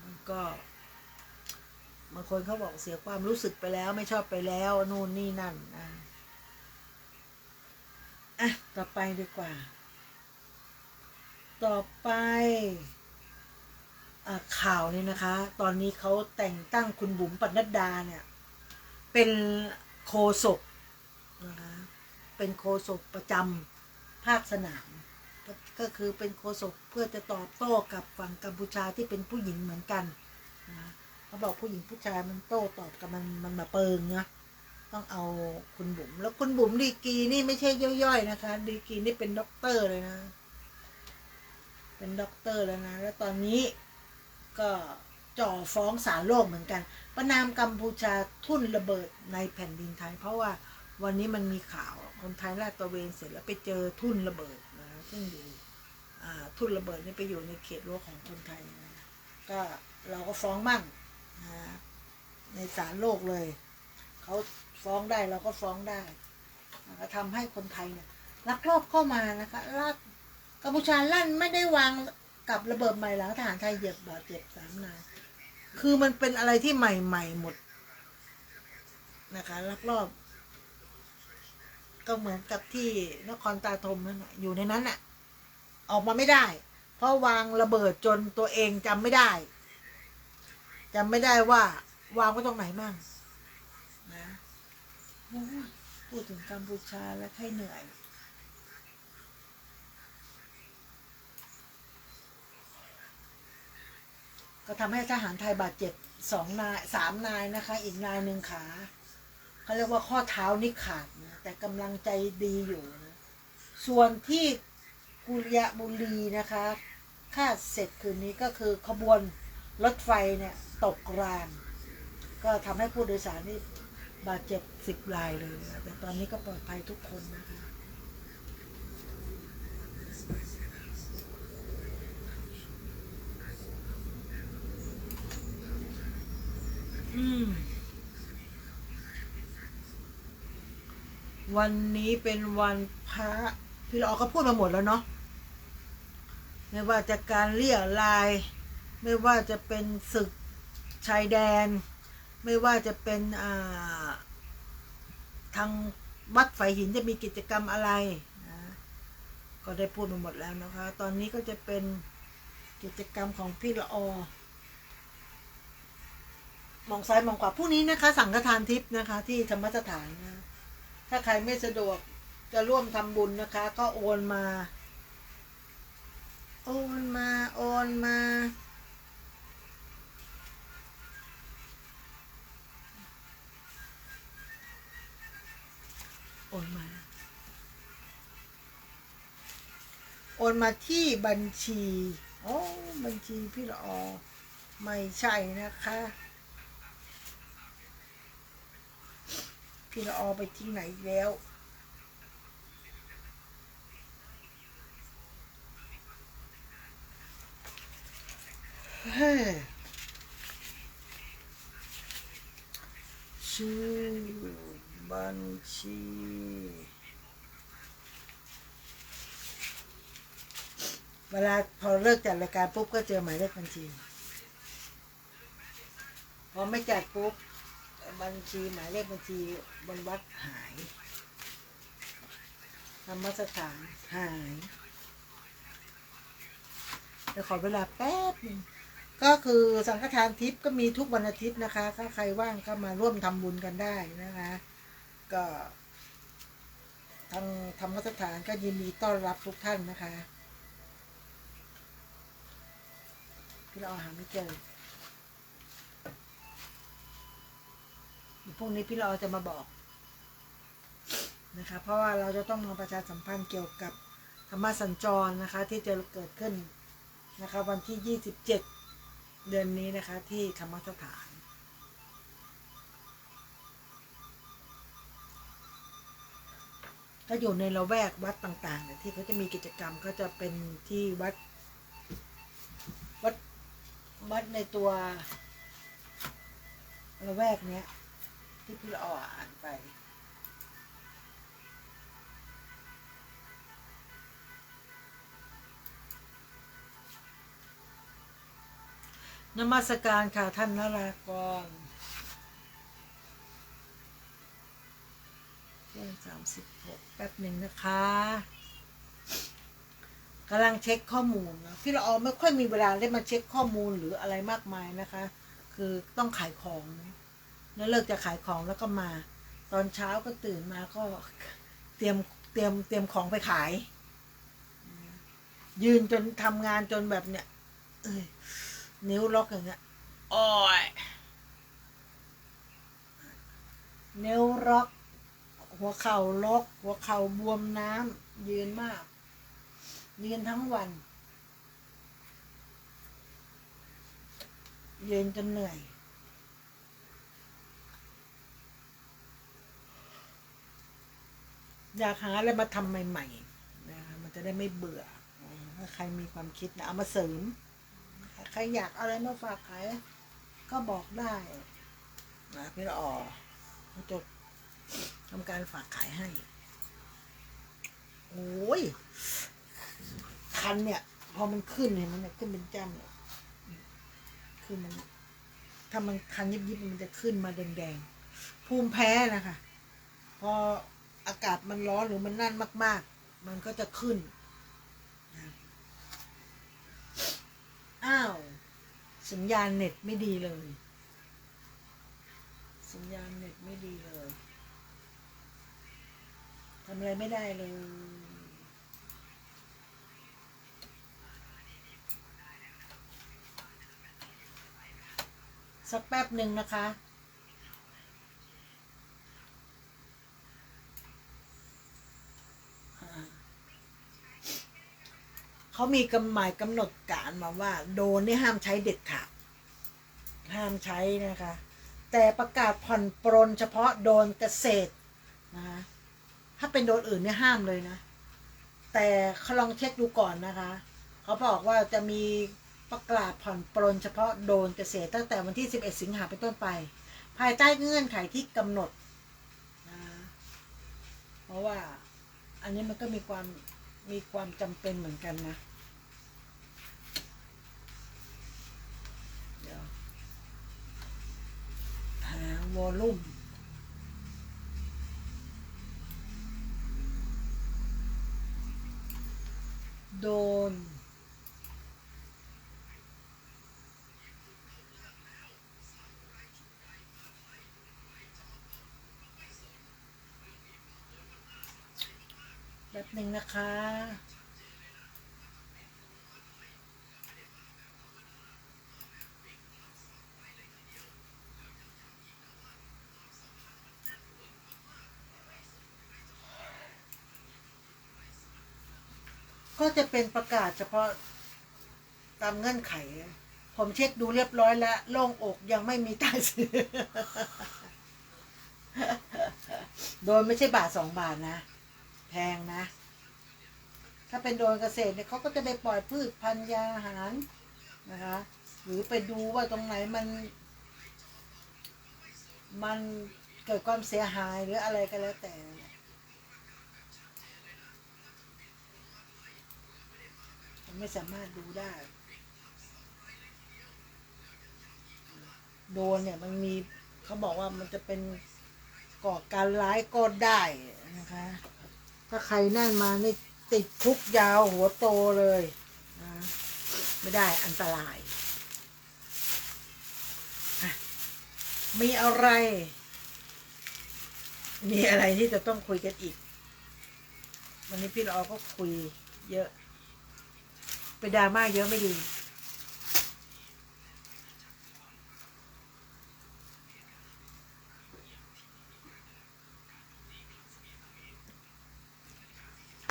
มันก็บางคนเขาบอกเสียความรู้สึกไปแล้วไม่ชอบไปแล้วนู่นนี่นั่นต่อไปดีกว่าต่อไปข่าวนี้นะคะตอนนี้เขาแต่งตั้งคุณบุ๋มปนัดดาเนี่ยเป็นโฆษกนะคะเป็นโฆษกประจำภาคสนามก็คือเป็นโฆษกเพื่อจะตอบโต้กับฝั่งกัมพูชาที่เป็นผู้หญิงเหมือนกันนะเขาบอกผู้หญิงผู้ชายมันโต้ตอบกับมันมาเปิงนะต้องเอาคุณบุ๋มแล้วคุณบุ๋มดีกรีนี่ไม่ใช่ย่อยๆนะคะดีกรีนี่เป็นด็อกเตอร์เลยนะเป็นด็อกเตอร์แล้วนะแล้วตอนนี้ก็จ่อฟ้องศาลโลกเหมือนกันประนามกัมพูชาทุ่นระเบิดในแผ่นดินไทยเพราะว่าวันนี้มันมีข่าวคนไทยลาดตระเวนเสร็จแล้วไปเจอทุ่นระเบิดนะซึ่งอยู่ทุ่นระเบิดนี่ไปอยู่ในเขตรั้วของคนไทยนะก็เราก็ฟ้องมั่งนะในศาลโลกเลยเขาฟ้องได้เราก็ฟ้องได้ก็ทำให้คนไทยเนี่ยลักลอบเข้ามานะคะกัมพูชาลั่นไม่ได้วางกับระเบิดใหม่หลังทหารไทยเหยียบบาดเจ็บ3 นายคือมันเป็นอะไรที่ใหม่หมดนะคะลักลอบก็เหมือนกับที่นครตาทมนั่นแหละอยู่ในนั้นน่ะออกมาไม่ได้เพราะวางระเบิดจนตัวเองจำไม่ได้ว่าวางไว้ตรงไหนมั่งนะพูดถึงกัมพูชาแล้วให้เหนื่อยก็ทำให้ทหารไทยบาดเจ็บ3 นายนะคะอีกนายหนึ่งขาเขาเรียกว่าข้อเท้านี่ขาดนะแต่กำลังใจดีอยู่นะส่วนที่กุริยะบุรีนะคะคาดเสร็จคืนนี้ก็คือขบวนรถไฟเนี่ยตกรางก็ทำให้ผู้โดยสารนี่บาดเจ็บ10 รายเลยนะแต่ตอนนี้ก็ปลอดภัยทุกคนนะคะวันนี้เป็นวันพระพี่ละออก็พูดมาหมดแล้วเนาะไม่ว่าจะการเลี่ยลายไม่ว่าจะเป็นศึกชายแดนไม่ว่าจะเป็นทางวัดไฝหินจะมีกิจกรรมอะไรนะก็ได้พูดมาหมดแล้วนะคะตอนนี้ก็จะเป็นกิจกรรมของพี่ละออมองซ้ายมองขวาพรุ่งนี้นะคะสังฆทานทิพย์นะคะที่ธรรมสถานนะถ้าใครไม่สะดวกจะร่วมทำบุญนะคะก็โอนมาโอนมาโอนมาที่บัญชีบัญชีพี่ละออไม่ใช่นะคะพี่ละออไปที่ไหนแล้ว ชื่อบัญชีเวลาพอเลิกจัดรายการปุ๊บก็เจอหมายเลขบัญชีพอไม่จัดปุ๊บบัญชีหมายเลขบัญชีบนวัดหายธรรมสถานหายเดี๋ยวขอเวลาแป๊บนึงก็คือสังฆทานทิพย์ก็มีทุกวันอาทิตย์นะคะ ถ้าใครว่างก็มาร่วมทำบุญกันได้นะคะ ก็ทางธรรมสถานก็ยินดีต้อนรับทุกท่านนะคะพี่เราหาไม่เจอพรุ่งนี้พี่เราจะมาบอกนะคะเพราะว่าเราจะต้องมาประชาสัมพันธ์เกี่ยวกับธรรมสัญจรนะคะที่จะเกิดขึ้นนะคะวันที่27เดือนนี้นะคะที่ธรรมสถานก็อยู่ในละแวกวัดต่างๆเนี่ยที่เขาจะมีกิจกรรมก็จะเป็นที่วัดในตัวละแวกเนี้ยที่พี่เราอ่านไปนมัสการค่ะท่านนรากรเที่ยง36แป๊บหนึ่งนะคะกำลังเช็คข้อมูลนะพี่ละออไม่ค่อยมีเวลาได้มาเช็คข้อมูลหรืออะไรมากมายนะคะคือต้องขายของแล้วเลิกจะขายของแล้วก็มาตอนเช้าก็ตื่นมาก็เตรียมของไปขายยืนจนทำงานจนแบบเนี้ยนิ้วล็อกอย่างเงี้ยโอ้ยนิ้วล็อกหัวเข่าล็อกหัวเข่าบวมน้ำยืนมากยืนทั้งวันยืนจนเหนื่อยอยากหาอะไรมาทำใหม่ๆนะคะมันจะได้ไม่เบื่อถ้าใครมีความคิดนะเอามาเสริมใครอยากอะไรมาฝากขายก็บอกได้นะพี่ละออจะทำการฝากขายให้โอ้ยคันเนี่ยพอมันขึ้นเห็นมันเนี่ยขึ้นเป็นจ้ำเนี่ยคือมันถ้ามันคันยิบมันจะขึ้นมาแดงๆภูมิแพ้นะคะพออากาศมันร้อนหรือมันนั่นมากๆมันก็จะขึ้นอ้าวสัญญาณเน็ตไม่ดีเลยสัญญาณเน็ตไม่ดีเลยทำอะไรไม่ได้เลยสักแป๊บหนึ่งนะคะเขามีหมายกำหนดการมาว่าโดรนนี่ห้ามใช้เด็ดขาดห้ามใช้นะคะแต่ประกาศผ่อนปรนเฉพาะโดรนเกษตรนะคะถ้าเป็นโดรนอื่นเนี่ยห้ามเลยนะแต่เขาลองเช็คดูก่อนนะคะเขาบอกว่าจะมีประกาศผ่อนปรนเฉพาะโดรนเกษตรตั้งแต่วันที่11สิงหาเป็นต้นไปภายใต้เงื่อนไขที่กำหนดนะเพราะว่าอันนี้มันก็มีความจำเป็นเหมือนกันนะเดี๋ยวหาวอลลุ่มโดนแบบหนึ่งนะคะก็จะเป็นประกาศเฉพาะตามเงื่อนไขผมเช็คดูเรียบร้อยแล้วโล่งอกยังไม่มีตายเสือโดนไม่ใช่บาท2 บาทนะแพงนะถ้าเป็นโดนเกษตรเนี่ยเขาก็จะไปปล่อยพืชพันธุ์ยาอาหารนะคะหรือไปดูว่าตรงไหนมัน เกิดความเสียหายหรืออะไรก็แล้วแต่มันไม่สามารถดูได้โดนเนี่ยมันมีเขาบอกว่ามันจะเป็นก่อการร้ายก็ได้นะคะถ้าใครนั่นมานี่ติดคุกยาวหัวโตเลยนะไม่ได้อันตรายมีอะไรที่จะต้องคุยกันอีกวันนี้พี่ละออก็คุยเยอะไปดราม่าเยอะไม่ดี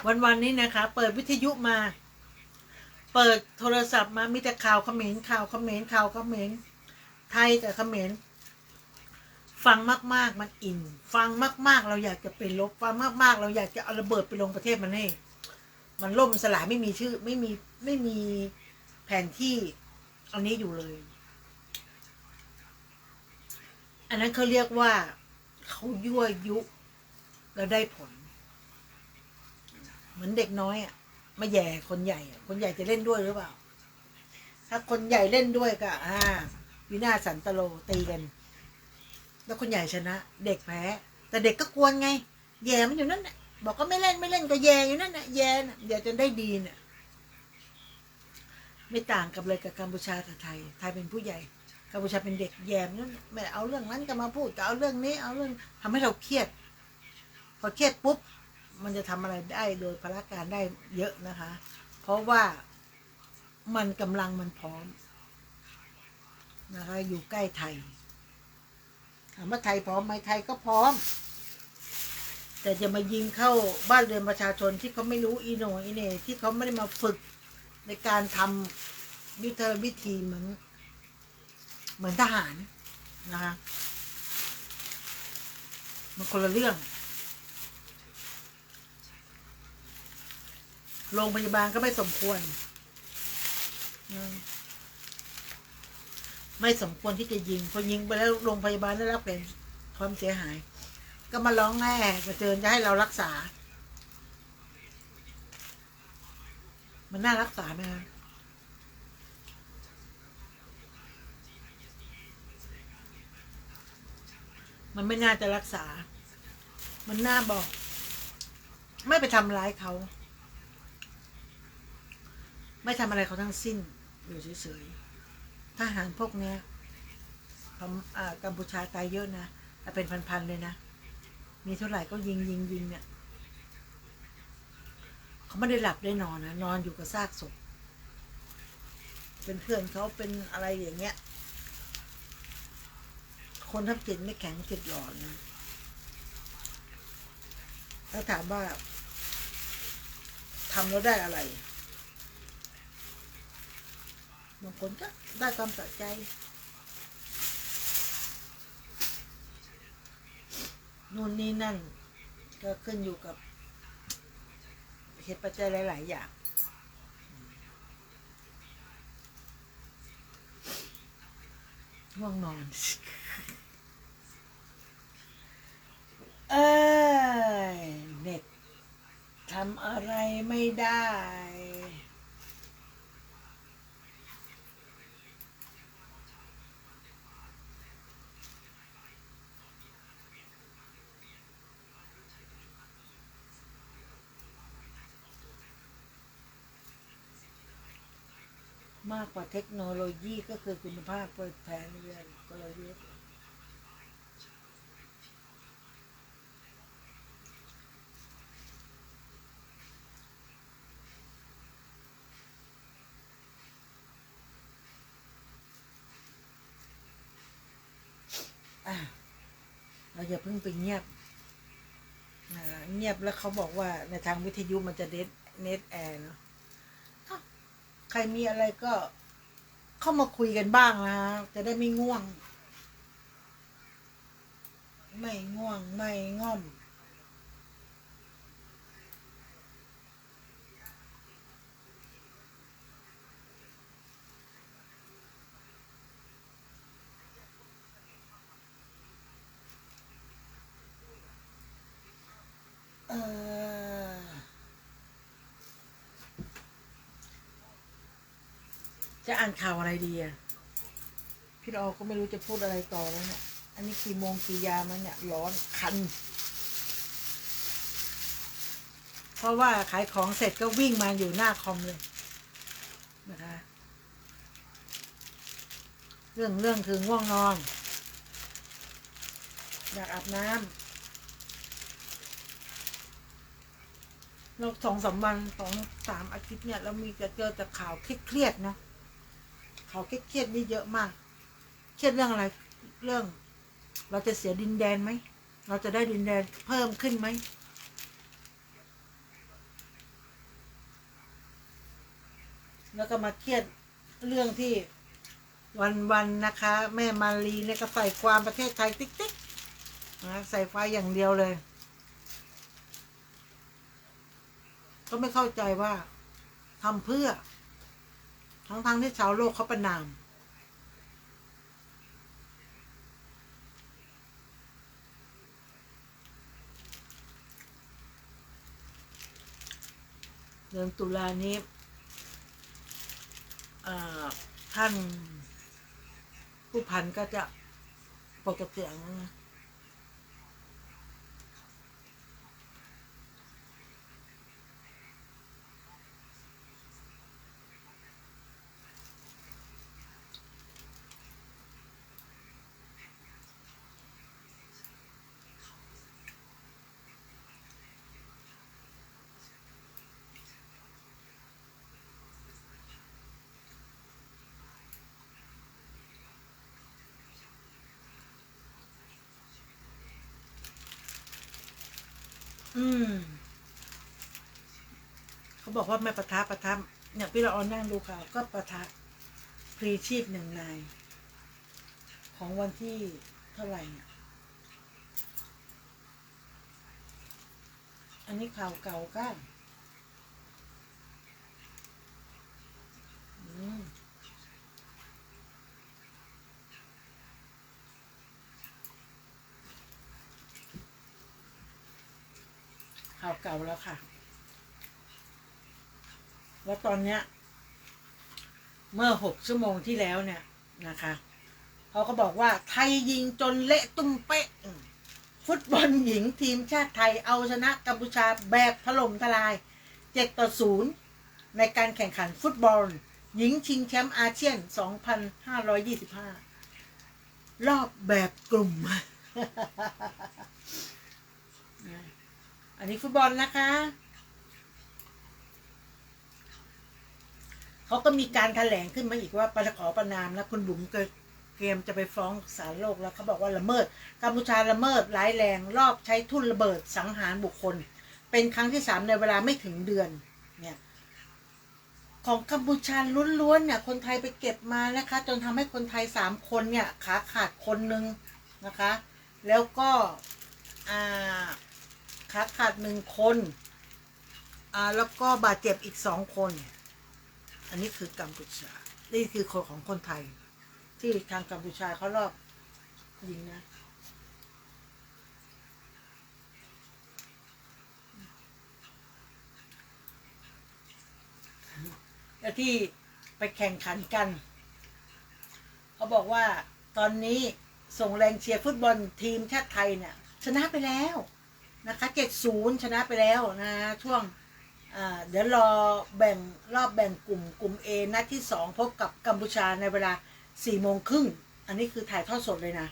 วันนี้นะคะเปิดวิทยุมาเปิดโทรศัพท์มามีแต่ข่าวเขมรข่าวเขมรข่าวเขมรไทยกับเขมรฟังมากๆมันอินฟังมากๆเราอยากจะไปลบฟังมากๆเราอยากจะเอาระเบิดไปลงประเทศมันให้มันล่มสลายไม่มีชื่อไม่มีแผนที่อันนี้อยู่เลยอันนั้นเขาเรียกว่าเขายั่วยุแล้วได้ผลเหมือนเด็กน้อยอ่ะมาแย่คนใหญ่คนใหญ่จะเล่นด้วยหรือเปล่าถ้าคนใหญ่เล่นด้วยก็วินาศสันตโลตีกันแล้วคนใหญ่ชนะเด็กแพ้แต่เด็กก็กวนไงแย่มันอยู่นั่นแหละบอกก็ไม่เล่นก็แย่อยู่นั่นแหละแย่น่ะเดี๋ยวจะได้ดีเนี่ยไม่ต่างกับเลยกับกัมพูชากับไทยเป็นผู้ใหญ่กัมพูชาเป็นเด็กแย่นั่นไม่เอาเรื่องนั้นก็มาพูดก็เอาเรื่องนี้เอาเรื่องทำให้เราเครียดพอเครียดปุ๊บมันจะทำอะไรได้โดยพละการได้เยอะนะคะเพราะว่ามันกำลังมันพร้อมนะคะอยู่ใกล้ไทยถามว่าไทยพร้อมไหมไทยก็พร้อมแต่จะมายิงเข้าบ้านเรือนประชาชนที่เขาไม่รู้อีโหนอีเหน่ที่เขาไม่ได้มาฝึกในการทำยุทธวิธีเหมือนทหารนะคะมันคนละเรื่องโรงพยาบาลก็ไม่สมควรไม่สมควรที่จะยิงพอยิงไปแล้วโรงพยาบาลได้รับความเสียหายก็มาร้องแง่มาเจอจะให้เรารักษามันน่ารักษาไหมคะมันไม่น่าจะรักษามันน่าบอกไม่ไปทำร้ายเขาไม่ทำอะไรเขาทั้งสิ้นอยู่เฉยๆทหารพวกเนี้ยกัมพูชาตายเยอะนะเป็นพันๆเลยนะมีเท่าไหร่ก็ยิงเนี่ยเขาไม่ได้หลับได้นอนนะนอนอยู่กับซากศพเป็นเพื่อนเขาเป็นอะไรอย่างเงี้ยคนทับจิตไม่แข็งจิตหลอนนะถ้าถามว่าทำแล้วได้อะไรบางคนก็ได้ความสะใจนู่นนี่นั่นก็ขึ้นอยู่กับเหตุปัจจัยหลายๆอย่างง่วงนอนเน็ตทำอะไรไม่ได้มากกว่าเทคโนโลยีก็คือคุณภาพเปิดแผนเรียนกลยุทธ์เราอย่าเพิ่งไปเงียบเงียบแล้วเขาบอกว่าในทางวิทยุมันจะเน็ตแอร์เนาะใครมีอะไรก็เข้ามาคุยกันบ้างนะจะได้ไม่ง่วงไม่ง่อม จะอ่านข่าวอะไรดีอ่ะพี่ละออก็ไม่รู้จะพูดอะไรต่อแล้วเนี่ยอันนี้กี่โมงกี่ยามแล้วเนี่ยร้อนคันเพราะว่าขายของเสร็จก็วิ่งมาอยู่หน้าคอมเลยนะคะเรื่องคือง่วงนอนอยากอาบน้ำเรา2-3 วัน2-3 อาทิตย์เนี่ยเรามีจะเจอแต่ข่าวเครียดๆนะข่าวเครียดนี่เยอะมากเครียดเรื่องอะไรเรื่องเราจะเสียดินแดนไหมเราจะได้ดินแดนเพิ่มขึ้นไหมแล้วก็มาเครียดเรื่องที่วันนะคะแม่มาลีเนี่ยก็ใส่ความประเทศไทยติ๊กนะใส่ไฟอย่างเดียวเลยก็ไม่เข้าใจว่าทำเพื่อทั้งที่ชาวโลกเขาประนามเดือนตุลานี้ท่านผู้พันก็จะปกตินะเขาบอกว่าไม่ปะทะเนี่ยพี่ละออนนั่งดูข่าวก็ปะทะพลีชีพ1 นายของวันที่เท่าไหร่เนี่ยอันนี้ข่าวเก่าก้านข่าวเก่าแล้วค่ะแล้วตอนเนี้ยเมื่อ6 ชั่วโมงที่แล้วเนี่ยนะคะเขาก็บอกว่าไทยยิงจนเละตุ้มเป๊ะฟุตบอลหญิงทีมชาติไทยเอาชนะกัมพูชาแบบถล่มทลาย7-0ในการแข่งขันฟุตบอลหญิงชิงแชมป์อาเซียน2525รอบแบบกลุ่ม อันนี้ฟุตบอลนะคะเขาก็มีการแถลงขึ้นมาอีกว่าขอประนามนะคุณบุ๋มเตรียมจะไปฟ้องศาลโลกแล้วเขาบอกว่าละเมิดกัมพูชาละเมิดร้ายแรงรอบใช้ทุ่นระเบิดสังหารบุคคลเป็นครั้งที่3ในเวลาไม่ถึงเดือนเนี่ยของกัมพูชาล้วนๆเนี่ยคนไทยไปเก็บมานะคะจนทำให้คนไทย3 คนเนี่ยขาขาดคนนึงนะคะแล้วก็ขาขาด1 คนแล้วก็บาดเจ็บอีก2 คนอันนี้คือกัมพูชานี่คือคนของคนไทยที่ทางกัมพูชาเขารอบยิงนะแล้วที่ไปแข่งขันกันเขาบอกว่าตอนนี้ส่งแรงเชียร์ฟุตบอลทีมชาติไทยเนี่ยชนะไปแล้วนะคะ7-0ชนะไปแล้วนะช่วงเดี๋ยวรอรอบแบ่งกลุ่ม A นัดที่2พบกับกัมพูชาในเวลา4:30อันนี้คือถ่ายทอดสดเลยนะ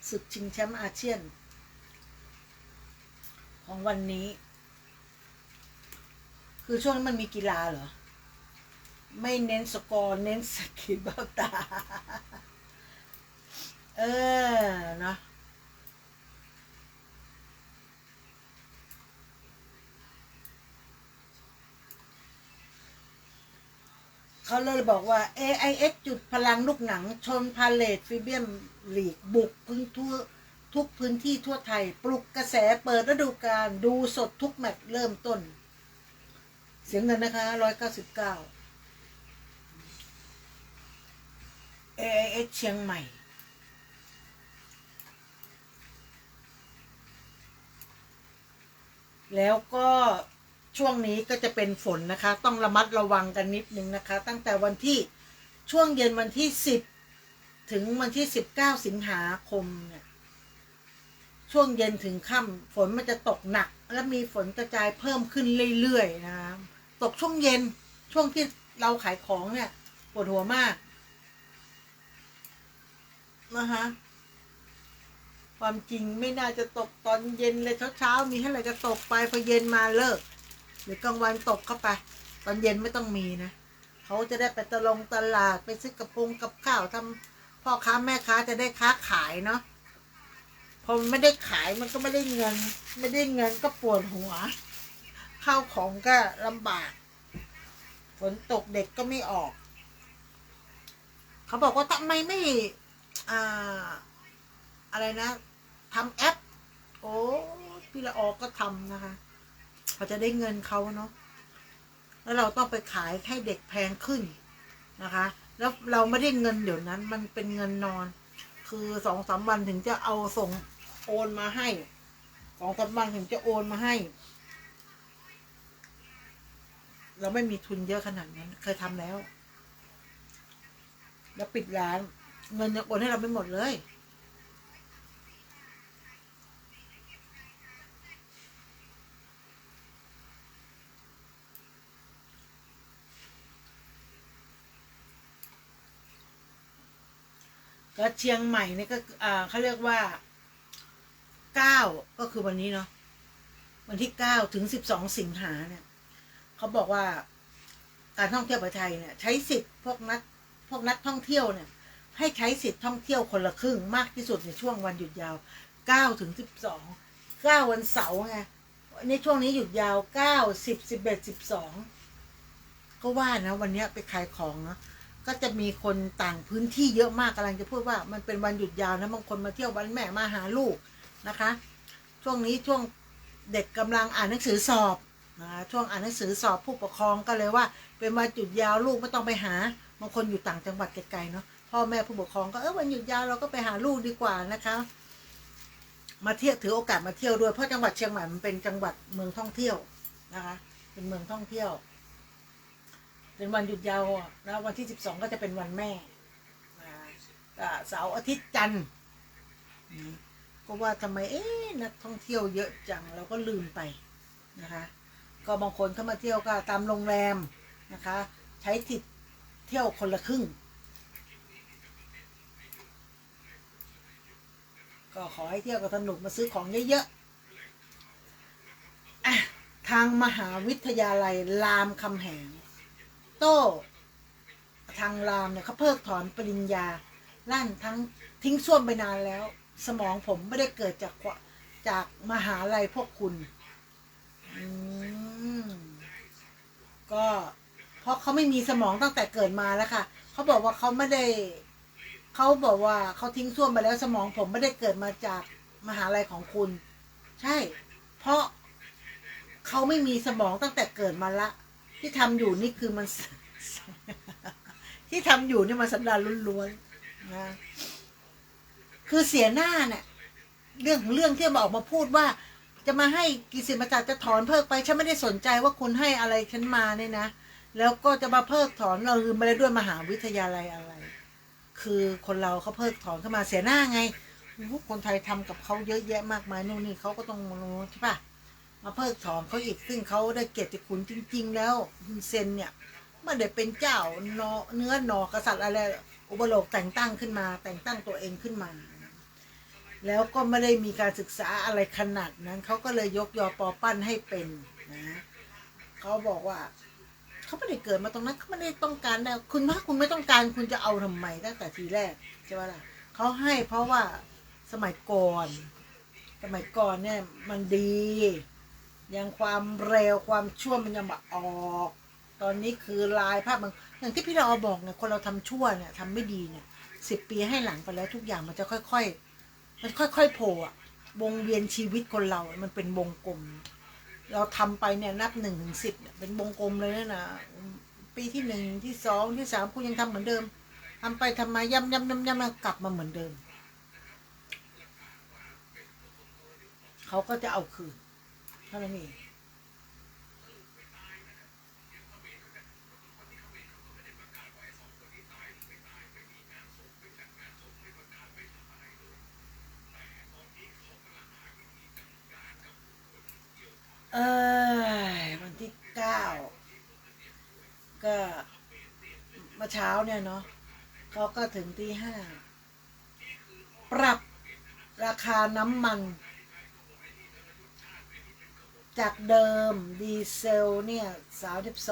ศึกชิงแชมป์อาเซียนของวันนี้คือช่วงนั้นมันมีกีฬาเหรอไม่เน้นสกอร์เน้นสกิลเบ้าตาเนาะเขาเลยบอกว่า AIS จุดพลังลูกหนังชนพาเลทฟิเบียมลีกบุกทุกพื้นที่ทั่วไทยปลุกกระแสเปิดฤดูกาลดูสดทุกแมตช์เริ่มต้นเสียงเงินนะคะ199 AIS เชียงใหม่แล้วก็ ช่วงนี้ก็จะเป็นฝนนะคะต้องระมัดระวังกันนิดนึงนะคะตั้งแต่วันที่ช่วงเย็นวันที่10ถึงวันที่19สิงหาคมเนี่ยช่วงเย็นถึงค่ำฝนมันจะตกหนักและมีฝนกระจายเพิ่มขึ้นเรื่อยๆนะคะตกช่วงเย็นช่วงที่เราขายของเนี่ยปวดหัวมากนะคะความจริงไม่น่าจะตกตอนเย็นเลยเช้ามีให้อะไรจะตกไปพอเย็นมาเลิกหรือกลางวันตกเข้าไปตอนเย็นไม่ต้องมีนะเขาจะได้ไปตลาดไปซื้อกระพงกับข้าวทำพ่อค้าแม่ค้าจะได้ค้าขายเนาะพอมันไม่ได้ขายมันก็ไม่ได้เงินก็ปวดหัวข้าวของก็ลำบากฝนตกเด็กก็ไม่ออกเขาบอกว่าทำไมไม่อะไรนะทำแอปโอ้พี่ละออก็ทำนะคะเขาจะได้เงินเขาเนาะแล้วเราต้องไปขายให้เด็กแพงขึ้นนะคะแล้วเราไม่ได้เงินเดี๋ยวนั้นมันเป็นเงินนอนคือ2-3 วันถึงจะเอาส่งโอนมาให้2-3 วันถึงจะโอนมาให้เราไม่มีทุนเยอะขนาดนั้นเคยทำแล้วปิดร้านเงินยังโอนให้เราไม่หมดเลยก็เชียงใหม่นี่ก็เขาเรียกว่า9ก็คือวันนี้เนาะวันที่9ถึง12สิงหาเนี่ยเขาบอกว่าการท่องเที่ยวประเทศไทยเนี่ยใช้สิทธิ์พวกนักท่องเที่ยวเนี่ยให้ใช้สิทธิ์ท่องเที่ยวคนละครึ่งมากที่สุดในช่วงวันหยุดยาว9ถึง12 9วันเสาร์ไงในช่วงนี้หยุดยาว9 10 11 12ก็ว่านะวันนี้ไปขายของเนาะก็จะมีคนต่างพื้นที่เยอะมากกำลังจะพูดว่ามันเป็นวันหยุดยาวนะบางคนมาเที่ยววันแม่มาหาลูกนะคะช่วงนี้ช่วงเด็กกำลังอ่านหนังสือสอบช่วงอ่านหนังสือสอบผู้ปกครองก็เลยว่าเป็นวันหยุดยาวลูกไม่ต้องไปหาบางคนอยู่ต่างจังหวัดไกลๆเนาะพ่อแม่ผู้ปกครองก็วันหยุดยาวเราก็ไปหาลูกดีกว่านะคะมาเที่ยวถือโอกาสมาเที่ยวด้วยเพราะจังหวัดเชียงใหม่มันเป็นจังหวัดเมืองท่องเที่ยวนะคะเป็นเมืองท่องเที่ยวเป็นวันหยุดยาวนะวันที่12ก็จะเป็นวันแม่เสาร์อาทิตย์จันทร์ก็ว่าทำไมนักท่องเที่ยวเยอะจังเราก็ลืมไปนะคะก็บางคนเข้ามาเที่ยวก็ตามโรงแรมนะคะใช้สิทธิ์เที่ยวคนละครึ่งก็ขอให้เที่ยวกับสนุกมาซื้อของเยอะๆทางมหาวิทยาลัยรามคำแหงโต้ทางรามเนี่ยเขาเพิกถอนปริญญาลั่นทั้งทิ้งส้วมไปนานแล้วสมองผมไม่ได้เกิดจากมหาลัยพวกคุณก็เพราะเขาไม่มีสมองตั้งแต่เกิดมาแล้วค่ะเขาบอกว่าเขาไม่ได้เขาบอกว่าเขาทิ้งส้วมไปแล้วสมองผมไม่ได้เกิดมาจากมหาลัยของคุณใช่เพราะเขาไม่มีสมองตั้งแต่เกิดมาละที่ทำอยู่นี่คือมัน ที่ทำอยู่นี่มันสันดานล้วนๆนะคือเสียหน้าเนี่ยเรื่องที่มาออกมาพูดว่าจะมาให้กิสิมาจัดจะถอนเพิกไปฉันไม่ได้สนใจว่าคุณให้อะไรฉันมาเนี่ยนะแล้วก็จะมาเพิกถอนเราลืมไปแล้วด้วยมหาวิทยาลัยอะไรคือคนเราเขาเพิกถอนเข้ามาเสียหน้าไงคนไทยทำกับเขาเยอะแยะมากมายนู่นนี่เขาก็ต้องรู้ใช่ปะมาเพิกถอนเขาอีกซึ่งเขาได้เกียรติคุณจริงๆแล้วเซนเนี่ยไม่ได้เป็นเจ้าเนื้อหนอกษัตริย์อะไรอุปโลกแต่งตั้งขึ้นมาแต่งตั้งตัวเองขึ้นมาแล้วก็ไม่ได้มีการศึกษาอะไรขนาดนั้นเขาก็เลยยกยอปอปั้นให้เป็นนะเขาบอกว่าเขาไม่ได้เกิดมาตรงนั้นเขาไม่ได้ต้องการแล้วคุณถ้าคุณไม่ต้องการคุณจะเอาทำไมตั้งแต่ทีแรกใช่ไหมล่ะเขาให้เพราะว่าสมัยก่อนเนี่ยมันดียังความเร็วความชั่วมันยังมาออกตอนนี้คือลายภาพมันอย่างที่พี่เราบอกเนี่ยคนเราทำชั่วเนี่ยทำไม่ดีเนี่ย10 ปีให้หลังไปแล้วทุกอย่างมันจะค่อยๆโผล่วงเวียนชีวิตคนเรามันเป็นวงกลมเราทำไปเนี่ยนับ1 ถึง 10เนี่ยเป็นวงกลมเลยนะปีที่1ที่2ที่3คุณยังทำเหมือนเดิมทำไปทำมาย้ำกลับมาเหมือนเดิมเขาก็จะเอาคืนเท่านั้นเอง เช้าเนี่ยเนาะเขาก็ถึงตีห้าปรับราคาน้ำมันจากเดิมดีเซลเนี่ย32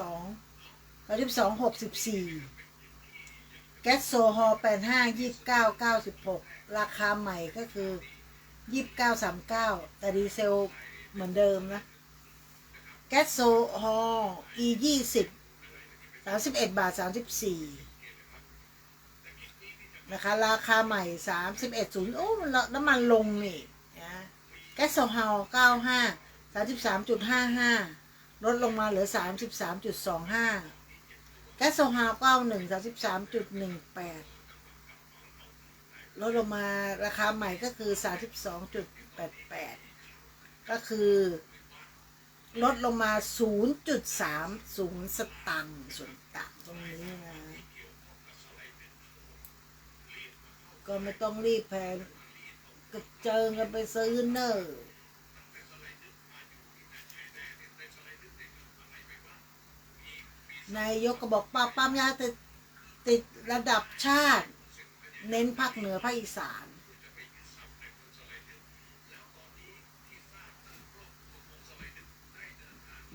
64แก๊สโซฮอล์85 29 96ราคาใหม่ก็คือ29 39แต่ดีเซลเหมือนเดิมนะแก๊สโซฮอล์ E 20 31 บาท 34นะคะราคาใหม่31.0โอ้น้ำมันลงนี่นะแก๊สโซฮอล์95 33.55ลดลงมาเหลือ33.25แก๊สโซฮอล์91 33.18ลดลงมาราคาใหม่ก็คือ32.88ก็คือลดลงมา 0.30 สตางค์ส่วนต่างตรงนี้นะก็ไม่ต้องรีบแพงกระเจิงกันไปซื้อเนอร์นายกก็บอกปั๊มยาติดระดับชาติเน้นภาคเหนือภาคอีสาน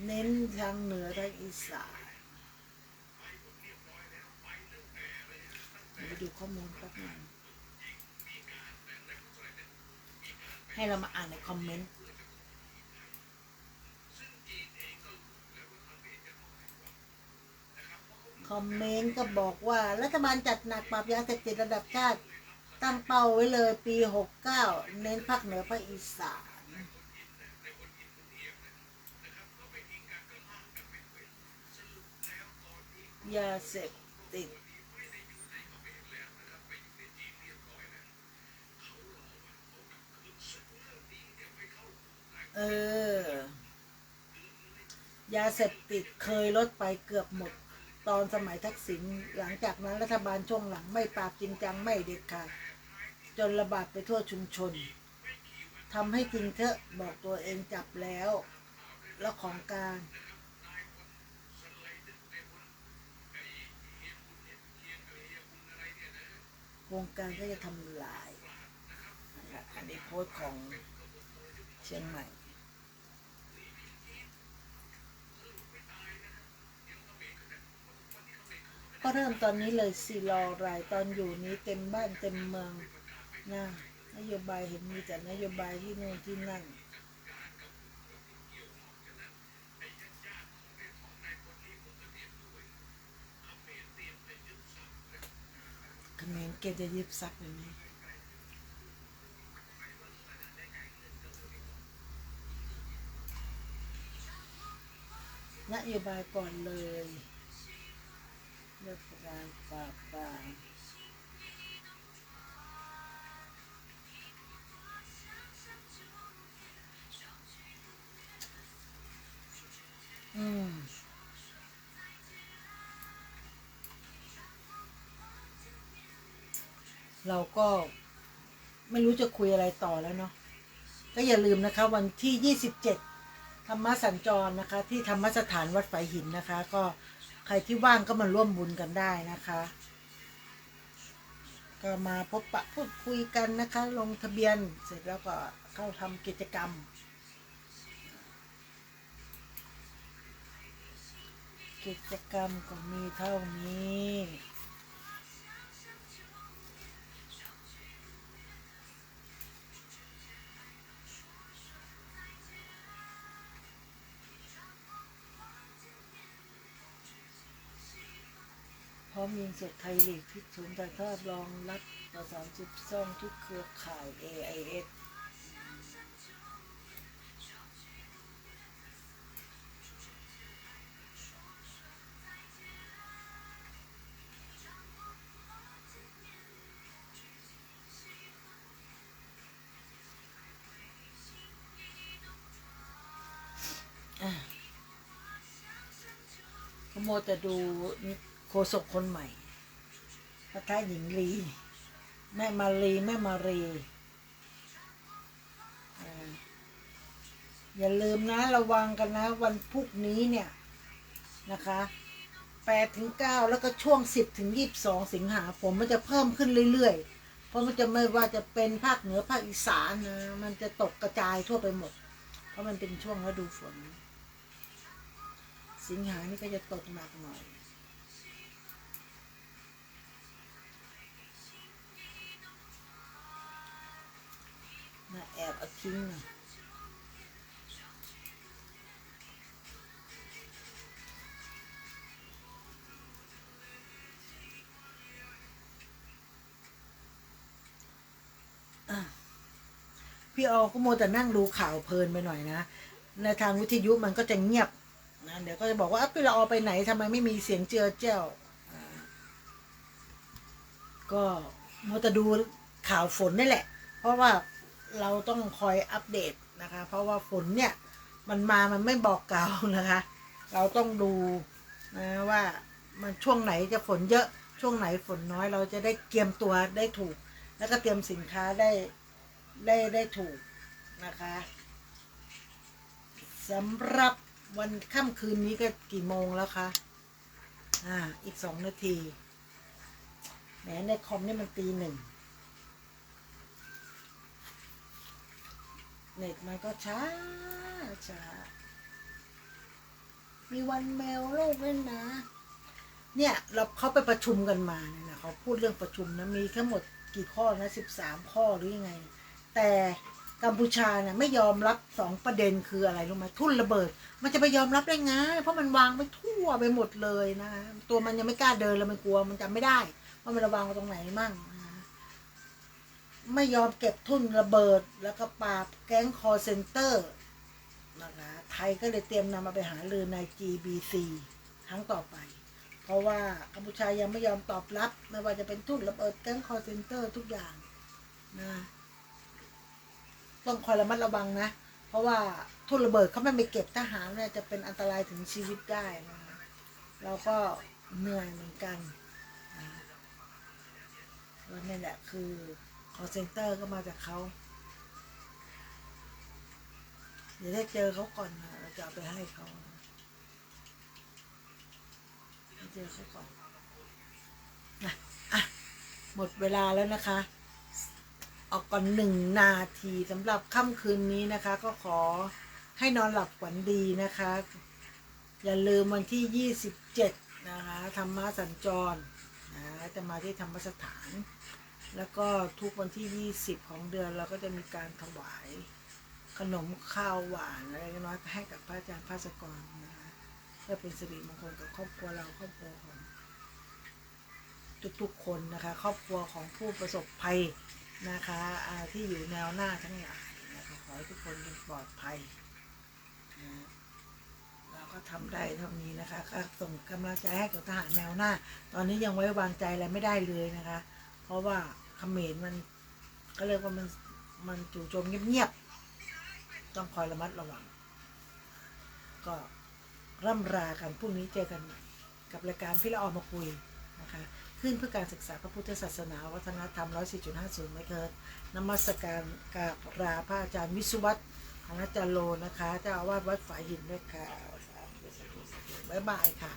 เน้นทางเหนือทางอีสานไปดูข้อมูลแป๊บนึงให้เรามาอ่านในคอมเมนต์ก็บอกว่ารัฐบาลจัดหนักปราบยาเสพติดระดับชาติตั้งเป้าไว้เลยปี69เน้นภาคเหนือภาคอีสานยาเสพติดยาเสพติดเคยลดไปเกือบหมดตอนสมัยทักษิณหลังจากนั้นรัฐบาลช่วงหลังไม่ปราบจริงจังไม่เด็ดขาดจนระบาดไปทั่วชุมชนทำให้จริงเถอะบอกตัวเองจับแล้วของการวงการก็จะทำลายอันนี้โพสต์ของเชียงใหม่ก็เริ่มตอนนี้เลยสิรอรายตอนอยู่นี้เต็มบ้านเต็มเมืองนะนโยบายเห็นมีแต่นโยบายที่โน่นที่นั่นเขมรเกจะยึดทรัพย์เลยไหมนโยบายก่อนเลยเลือกการปราบปรามเราก็ไม่รู้จะคุยอะไรต่อแล้วเนาะก็อย่าลืมนะคะวันที่27ธรรมสัญจรนะคะที่ธรรมสถานวัดฝายหินนะคะก็ใครที่ว่างก็มาร่วมบุญกันได้นะคะก็มาพบปะพูดคุยกันนะคะลงทะเบียนเสร็จแล้วก็เข้าทำกิจกรรมก็มีเท่านี้พร้อมยิงสดไทยลีกที่ศูนย์ถ่ายทอดรองรับต่อ30ช่องทุกเครือข่าย AIS ขโมยแต่ดูโฆษกคนใหม่พระท้าหญิงลีแม่มารีอย่าลืมนะระวังกันนะวันพรุ่งนี้เนี่ยนะคะ 8 ถึง 9แล้วก็ช่วง10 ถึง 22สิงหาฝนมันจะเพิ่มขึ้นเรื่อยๆเพราะมันจะไม่ว่าจะเป็นภาคเหนือภาคอีสานนะมันจะตกกระจายทั่วไปหมดเพราะมันเป็นช่วงฤดูฝนสิงหานี่ก็จะตกหนักหน่อยนะแอบเอาทิ้งนะพี่ออก็โมวแต่นั่งดูข่าวเพลินไปหน่อยนะในทางวิทยุมันก็จะเงียบนะเดี๋ยวก็จะบอกว่าพี่ละออไปไหนทำไมไม่มีเสียงเจือแจ้วก็มัวแต่ดูข่าวฝนนี่แหละเพราะว่าเราต้องคอยอัปเดตนะคะเพราะว่าฝนเนี่ยมันไม่บอกกล่าวนะคะเราต้องดูนะว่ามันช่วงไหนจะฝนเยอะช่วงไหนฝนน้อยเราจะได้เตรียมตัวได้ถูกแล้วก็เตรียมสินค้าได้ถูกนะคะสำหรับวันค่ำคืนนี้ก็กี่โมงแล้วคะอีก2 นาทีแหมในคอมนี่มันตี 1เน็ตมันก็ช้ามีวันแมวโลกเล่นนะเนี่ยเราเขาไปประชุมกันมาเนี่ยนะเขาพูดเรื่องประชุมนะมีทั้งหมดกี่ข้อนะ13 ข้อหรือยังไงแต่กัมพูชาเนี่ยไม่ยอมรับ2 ประเด็นคืออะไรรู้ไหมทุ่นระเบิดมันจะไปยอมรับได้ไงเพราะมันวางไปทั่วไปหมดเลยนะตัวมันยังไม่กล้าเดินแล้วมันกลัวมันจำไม่ได้ว่ามันระวังไว้ตรงไหนมั่งไม่ยอมเก็บทุ่นระเบิดแล้วก็ปราบแก๊งคอร์เซนเตอร์นะคะไทยก็เลยเตรียมนำมาไปหารือใน GBC ครั้งต่อไปเพราะว่ากัมพูชายังไม่ยอมตอบรับไม่ว่าจะเป็นทุ่นระเบิดแก๊งคอร์เซนเตอร์ทุกอย่างนะต้องคอยระมัดระวังนะเพราะว่าทุ่นระเบิดเขาไม่ไปเก็บทหารเนี่ยจะเป็นอันตรายถึงชีวิตได้นะเราก็เหนื่อยเหมือนกันแล้วนี่แหละคือคอร์เซนเตอร์ก็มาจากเขาเดี๋ยวได้เจอเขาก่อนนะเราจะเอาไปให้เขาเจอเขาก่อนนะหมดเวลาแล้วนะคะออกก่อน1 นาทีสำหรับค่ำคืนนี้นะคะก็ขอให้นอนหลับฝันดีนะคะอย่าลืมวันที่27นะคะธรรมะสัญจรนะจะมาที่ธรรมสถานแล้วก็ทุกวันที่20ของเดือนเราก็จะมีการถวายขนมข้าวหวานอะไรน้อยให้กับพระอาจารย์ภาสกรนะคะเพื่อเป็นสิริมงคลกับครอบครัวเราครอบครัวของทุกๆคนนะคะครอบครัวของผู้ประสบภัยนะคะที่อยู่แนวหน้าทั้งหลายนะคะขอให้ทุกคนปลอดภัยนะเราก็ทำได้เท่านี้นะคะก็ส่งกำลังใจให้กับทหารแนวหน้าตอนนี้ยังไว้วางใจอะไรไม่ได้เลยนะคะเพราะว่าเขมรมันก็เรียกว่ามันจู่โจมเงียบๆต้องคอยระมัดระวังก็ร่ำรากันพรุ่งนี้เจอกันใหม่กับรายการพี่ละออมาคุยนะคะขึ้นเพื่อการศึกษาพระพุทธศาสนาวัฒนธรรม 104.50 เมกะเฮิรตซ์นมัสการกราบพระอาจารย์วิสุวัตรอนัจจโลนะคะเจ้าอาวาสวัดฝายหินด้วยค่ะบ๊ายบายค่ะ